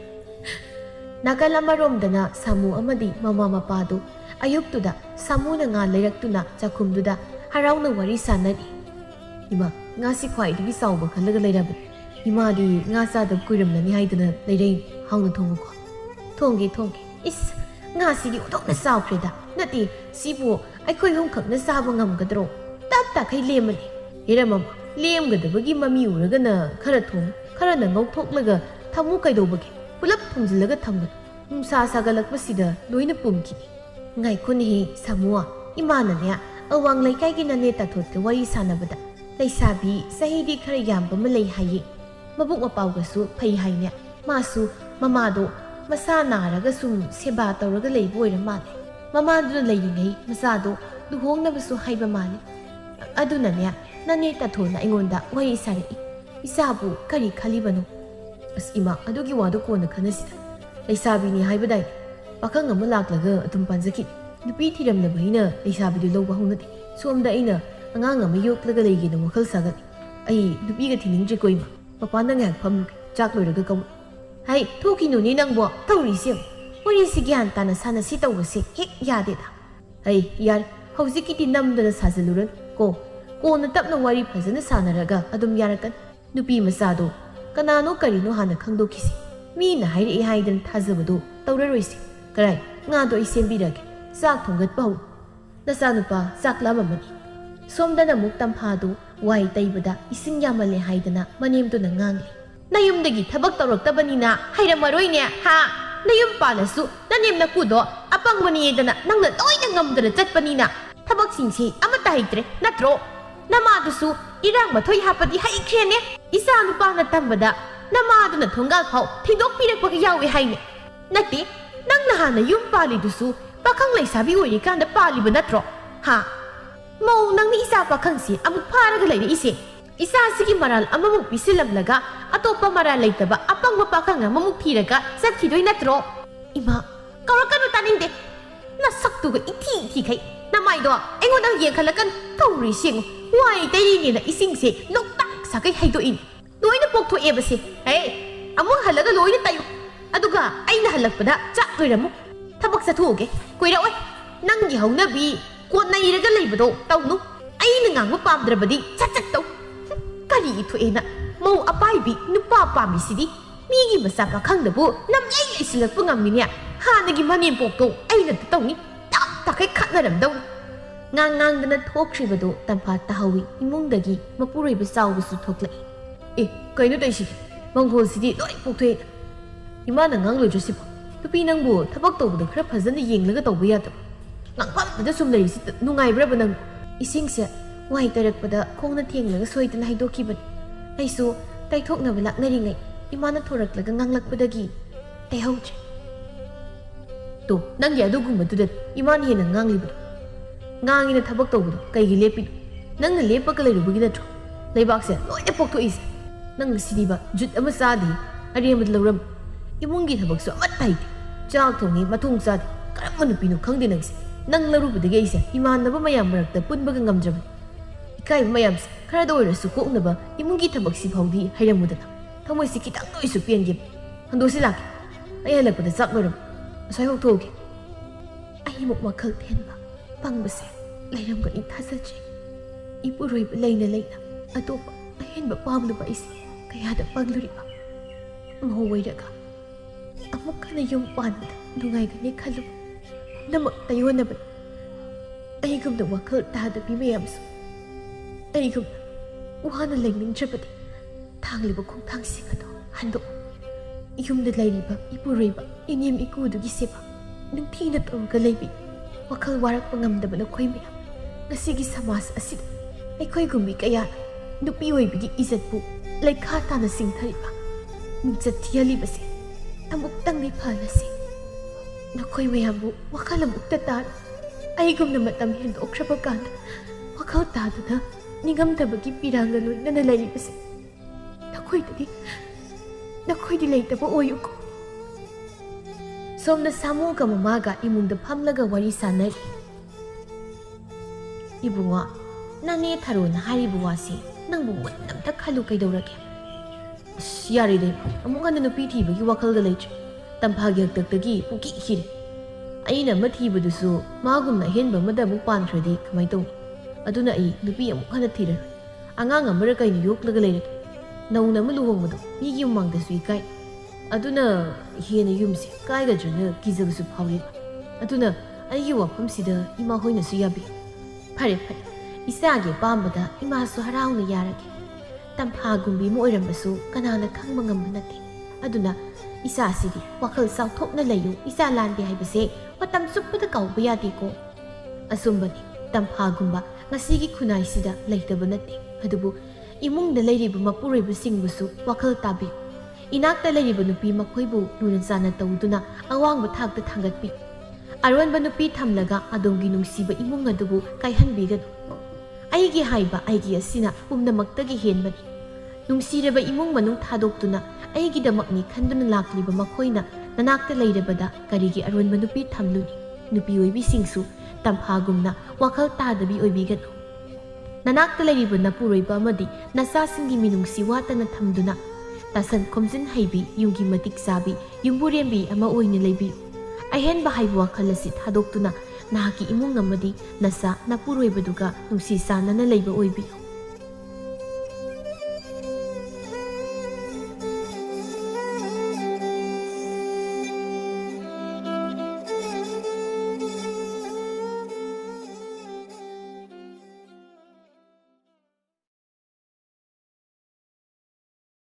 ꯅꯥꯀꯜ ꯑꯃꯔꯣꯝꯗꯅ ꯁꯥꯃꯨ ꯑꯃꯗꯤ ꯃꯃꯥ ꯃꯄꯥꯗꯨ ꯑꯌꯨꯛꯇꯨꯗ ꯁꯥꯃꯨꯅ ꯉꯥ ꯂꯩꯔꯛꯇꯨꯅ ꯆꯥꯛꯈꯨꯝꯗꯨꯗ ꯍꯔꯥꯎꯅ ꯋꯥꯔꯤ ꯁꯥꯟꯅꯔꯤ ꯏꯃꯥ ꯉꯥꯁꯤ ꯈ꯭ꯋꯥꯏꯗꯒꯤ ꯆꯥꯎꯕ ꯈꯜꯂꯒ ꯂꯩꯔꯕꯅꯤ 이마디 nga사도 꾸름나니 하이드나 레레인 하우는 통고 통기 이스 nga시기 오독나 싸우크레다 나티 시부 아이코이 홍각나 싸부 ngamgadro 딱딱하이 레머니 이러면 레엄가드버기 마미 우르가나 카라통 카라나 ngौथोक्लगा थामु काइदोबगे pull-up थुंजिलगा थमगन नुसा सागलकबसिदा लोइना पुमकिनि ngaइखुनि Samoa इमानने अवांग लैकाइगी नने ताथोतके वारी सानबदा लैसाबी सहीदी खरा यामबम लै हाये मबुक मपाउगसु फै हाइने मासु ममादो मसा नारगा सुम सेबा तौरगा लैबो ओइरा माले ममादुना लैरिङै मसादो लुहोंनबसु हाइबा माले अदुनने नने ताथोना अइङोंदा वारी सारई इसाबु करी खलिबनो अस इमा अदुगी वादो कोना खनसिदा लैसाबीनी हाइबदाइ पाखंग अमा लाक्लगा अदुम पांजकी नुपी थिरमनबहिना लैसाबीदु लौबा हौनदे सोमदा अइना angang ama yoklaga leigina wakhal sagani ai nupiga thiningjri koima mapanda ngak pham chak loiraga kam hai thokinu ni nangbo tawri sim ori si gyan tana sana si tawbasi hek yade da hai yar hawziki ti namdana sajaluran ko na tapna wari phajana sanaraga adum yarakan nupi masado kanano karino hana khangdokisi mi na hairi haidan thajabado tawraroisi karai nga do isembirage sak thongat pau nasa nupa sak lamamani सोमदना मुक तम्फादु Y तैबदा इसिंग यामले हाइदना मनेमदुना ngangi नयुमदगी थबक तौरक्तबनिना हाइरमरोइने हा नयुम पालसु ननेमना कुदो अपंगबनियेदना नंगना लोइना ngamदना चटपनिना थबक सिंगसी अमता हाइत्रे नत्रो नमादुसु इरांग मथोइ हापदि हाइख्रेने इसा नुपाना तंबदा नमादुना थोंगाल फाउ थिदोक पिरकपग यावे हाइने नति नंगना हाना yum पालिदुसु पाखंग लैसाबी ओइरिकांदा पालिबा नत्रो हा मौ नंग इसा पाखंसी अमुक फारग लैरे इसे इसा सिगी मराल अममुक पिसिलमलगा अतोपा मराल लैतबा अपंग पाखंग अममुक थीरगा चटखिदोइ नत्रो इमा कौरकनु तानिंदे ना सक्तुगा इथि इथि खै नमाइदो एंगोना येखलकन तौरि सिंग वाइ तैरिनेना इसिंगसे नोक्ताक साकै हाइदोइन लोइना पोक्थो एबसे हे अमुक हलगा लोइना तायु अदुगा आइना हलकपदा चाक लोइरमु थबक सथोगे कोइराओय नंगी हौनबी कोना इरगा लैबदो तौनु आइना ngang पामद्रबदी चचक तौ करी इथोएना मौ अपाइबी नुपा पामिसिदी मीगी मसा पाखंगदबु नमयै लैसिलक पंगमिने हानगी मनेम पोक्तो आइना तौनी ताक ताकै खतनरमदौ ngang थोख्रिबदो तंफा ताहवी इमुंगदगी मपुरैबा चावबसु थोक्लै ए कइनो तैसि मंगोलसिदी लोइ पोक्थोए इमाना ngang लोइजसिबो तुपी नंगबु थबक तौबदो खरा फजन येंगलगा तौबा Yadav nangpamda sum lei si nungaibra banang isingse wai tarakpada khongna thenglaga soidana haidokhiban aisu taithokna balaknaringai imana thoraklaga nganglakpadagi taihautre to nangya adugumbaduda iman hena nganglibu ngangina thabak tawbudu kaigi lepi nangna lepaga leirubagi natro leibakse loina pokthoi nang sidiba jut ama sadi ariyamad lawram imungi thabaksu amatai chak thongi mathung sadi karamanu pinu khangde nangse nang larubudagi aise imanaba mayam marakta punbaga ngamdraban ikai mayamse khara oirasu koknaba imungi thabaksi phawdi hairamudana thamoisi kitang noisu piange handosi laki ai halakpada chak loram asai hoktoge ai muk makhal thenba pangbase lairamgani thasaje ipuroiba leina atopa ahenba pamluba ise kayada pangluriba mahowairaga amukkana yum panda dungaigani khalu namak tayonaba aigumna wakhal tadabi mayamsu aigumna wana lainingdrabadi thangliba khongthangsi ado hando yumda lairiba ipureiba inim ikudugi seba nungthina tawga leibi wakhal warakpa ngamdaba nakhoi mayam ngasigi samas asida aikhoi gumbi kaya nupi oibigi izatbu laikha tana singthariba mingchat thiyalibase amuktangni phalase nakhoi mayambu wakhal amukta tar aigumna matam hendokhraba kanda wakhal taduna ningamtabagi piranga loinana lairibase nakhoi leitaba oyuko somna samuga mamaga imungda phamlaga wari sanari ibunga ꯅꯅꯦ ꯊꯔꯣꯅ ꯍꯥꯏꯔꯤꯕ ꯋꯥꯁꯤ ꯅꯪꯕꯨ ꯃꯨꯟꯅ ꯈꯜꯂꯨ ꯀꯩꯗꯧꯔꯒꯦ? ꯑꯁ ꯌꯥꯔꯦꯗ ꯏꯃꯥ, ꯑꯃꯨꯛ ꯍꯟꯅ ꯅꯨꯄꯤ ꯊꯤꯕꯒꯤ ꯋꯥꯈꯜꯒ ꯂꯩꯇ꯭ꯔꯦ. ꯇꯝꯐꯥꯒꯤ ꯍꯥꯛꯇꯛꯇꯒꯤ ꯄꯨꯡꯀꯤ ꯈꯤꯔꯦ. ꯑꯩꯅ ꯑꯃ ꯊꯤꯕꯗꯨꯁꯨ ꯃꯥꯒꯨꯝꯅ ꯑꯍꯦꯟꯕ ꯑꯃꯗ ꯑꯃꯨꯛ ꯄꯥꯟꯈ꯭ꯔꯗꯤ ꯀꯃꯥꯏꯅ ꯇꯧꯅꯤ? ꯑꯗꯨꯅ ꯑꯩ ꯅꯨꯄꯤ ꯑꯃꯨꯛ ꯍꯟꯅ ꯊꯤꯔꯔꯣꯏ. ꯑꯉꯥꯡ ꯑꯃꯔ ꯀꯩꯅꯣ ꯌꯣꯛꯂꯒ ꯂꯩꯔꯒꯦ. ꯅꯧꯅ ꯑꯃ ꯂꯨꯍꯣꯡꯕꯗꯣ ꯃꯤꯒꯤ ꯃꯃꯥꯡꯗꯁꯨ ꯏꯀꯥꯏ. ꯑꯗꯨꯅ ꯍꯦꯟꯅ ꯌꯨꯝꯁꯦ ꯀꯥꯏꯒꯗ꯭ꯔꯅ ꯀꯤꯖꯕꯁꯨ ꯐꯥꯎꯔꯦꯕ. ꯑꯗꯨꯅ ꯑꯩꯒꯤ ꯋꯥꯐꯝꯁꯤꯗ ꯏꯃꯥ ꯍꯣꯏꯅꯁꯨ ꯌꯥꯕꯤ. ꯐꯔꯦ ꯐꯔꯦ, ꯏꯆꯥꯒꯤ ꯑꯄꯥꯝꯕꯗ ꯏꯃꯥꯁꯨ ꯍꯔꯥꯎꯅ ꯌꯥꯔꯒꯦ. ꯇꯝꯐꯥꯒꯨꯝꯕꯤ ꯑꯃ ꯑꯣꯏꯔꯝꯕꯁꯨ ꯀꯅꯥꯅ ꯈꯪꯕ ꯉꯝꯕ ꯅꯠꯇꯦ. ꯑꯗꯨꯅ ꯏꯆꯥꯁꯤꯗꯤ ꯋꯥꯈꯜ ꯆꯥꯎꯊꯣꯛꯅ ꯂꯩꯌꯨ. ꯏꯆꯥ ꯂꯥꯟꯗꯦ ꯍꯥꯏꯕꯁꯦ ꯃꯇꯝ ꯆꯨꯞꯄꯗ ꯀꯥꯎꯕ ꯌꯥꯗꯦꯀꯣ. ꯑꯆꯨꯝꯕꯅꯤ, ꯇꯝꯐꯥꯒꯨꯝꯕ ꯉꯁꯤꯒꯤ ꯈꯨꯟꯅꯥꯏꯁꯤꯗ ꯂꯩꯇꯕ ꯅꯠꯇꯦ. ꯑꯗꯨꯕꯨ ꯏꯃꯨꯡꯗ ꯂꯩꯔꯤꯕ ꯃꯄꯨꯔꯣꯏꯕꯁꯤꯡꯕꯨꯁꯨ ꯋꯥꯈꯜ ꯇꯥꯕꯤꯌꯨ. ꯏꯅꯥꯛꯇ ꯂꯩꯔꯤꯕ ꯅꯨꯄꯤ ꯃꯈꯣꯏꯕꯨ ꯂꯨꯅ ꯆꯥꯟꯅ ꯇꯧꯗꯨꯅ ꯑꯋꯥꯡꯕ ꯊꯥꯛꯇ ꯊꯥꯡꯒꯠꯄꯤ. ꯑꯔꯣꯟꯕ ꯅꯨꯄꯤ ꯊꯝꯂꯒ ꯑꯗꯣꯝꯒꯤ ꯅꯨꯡꯁꯤꯕ ꯏꯃꯨꯡ ꯑꯗꯨꯕꯨ ꯀꯥꯏꯍꯟꯕꯤꯒꯅꯨ. ꯑꯩꯒꯤ ꯍꯥꯏꯕ ꯑꯩꯒꯤ ꯑꯁꯤꯅ ꯄꯨꯝꯅꯃꯛꯇꯒꯤ ꯍꯦꯟꯕꯅꯤ. ꯅꯨꯡꯁꯤꯔꯕ ꯏꯃꯨꯡ ꯃꯅꯨꯡ ꯊꯥꯗꯣꯛꯇꯨꯅ ꯑꯩꯒꯤꯗꯃꯛꯅꯤ ꯈꯟꯗꯨꯅ ꯂꯥꯛꯂꯤꯕ ꯃꯈꯣꯏꯅ ꯅꯅꯥꯛꯇ ꯂꯩꯔꯕꯗ ꯀꯔꯤꯒꯤ ꯑꯔꯣꯟꯕ ꯅꯨꯄꯤ ꯊꯝꯂꯨꯅꯤ? ꯅꯨꯄꯤ ꯑꯣꯏꯕꯤꯁꯤꯡꯁꯨ ꯇꯝꯐꯥꯒꯨꯝꯅ ꯋꯥꯈꯜ ꯇꯥꯗꯕꯤ ꯑꯣꯏꯕꯤꯒꯅꯨ. ꯅꯅꯥꯛꯇ ꯂꯩꯔꯤꯕ ꯅꯄꯨꯔꯣꯏꯕ ꯑꯃꯗꯤ ꯅꯆꯥꯁꯤꯡꯒꯤ ꯃꯤꯅꯨꯡꯁꯤ ꯋꯥꯠꯇꯅ ꯊꯝꯗꯨꯅ ꯇꯥꯁꯟ ꯈꯣꯝꯖꯤꯟ ꯍꯩꯕꯤ, ꯌꯨꯝꯒꯤ ꯃꯇꯤꯛ ꯆꯥꯕꯤ, ꯌꯨꯝꯕꯨꯔꯦꯝꯕꯤ ꯑꯃ ꯑꯣꯏꯅ ꯂꯩꯕꯤꯌꯨ. ꯑꯍꯦꯟꯕ ꯍꯥꯏꯕ ꯋꯥꯈꯜ ꯑꯁꯤ ꯊꯥꯗꯣꯛꯇꯨꯅ ꯅꯍꯥꯛꯀꯤ ꯏꯃꯨꯡ ꯑꯃꯗꯤ ꯅꯆꯥ ꯅꯄꯨꯔꯣꯏꯕꯗꯨꯒ ꯅꯨꯡꯁꯤ ꯆꯥꯟꯅꯅ ꯂꯩꯕ ꯑꯣꯏꯕꯤꯌꯨ.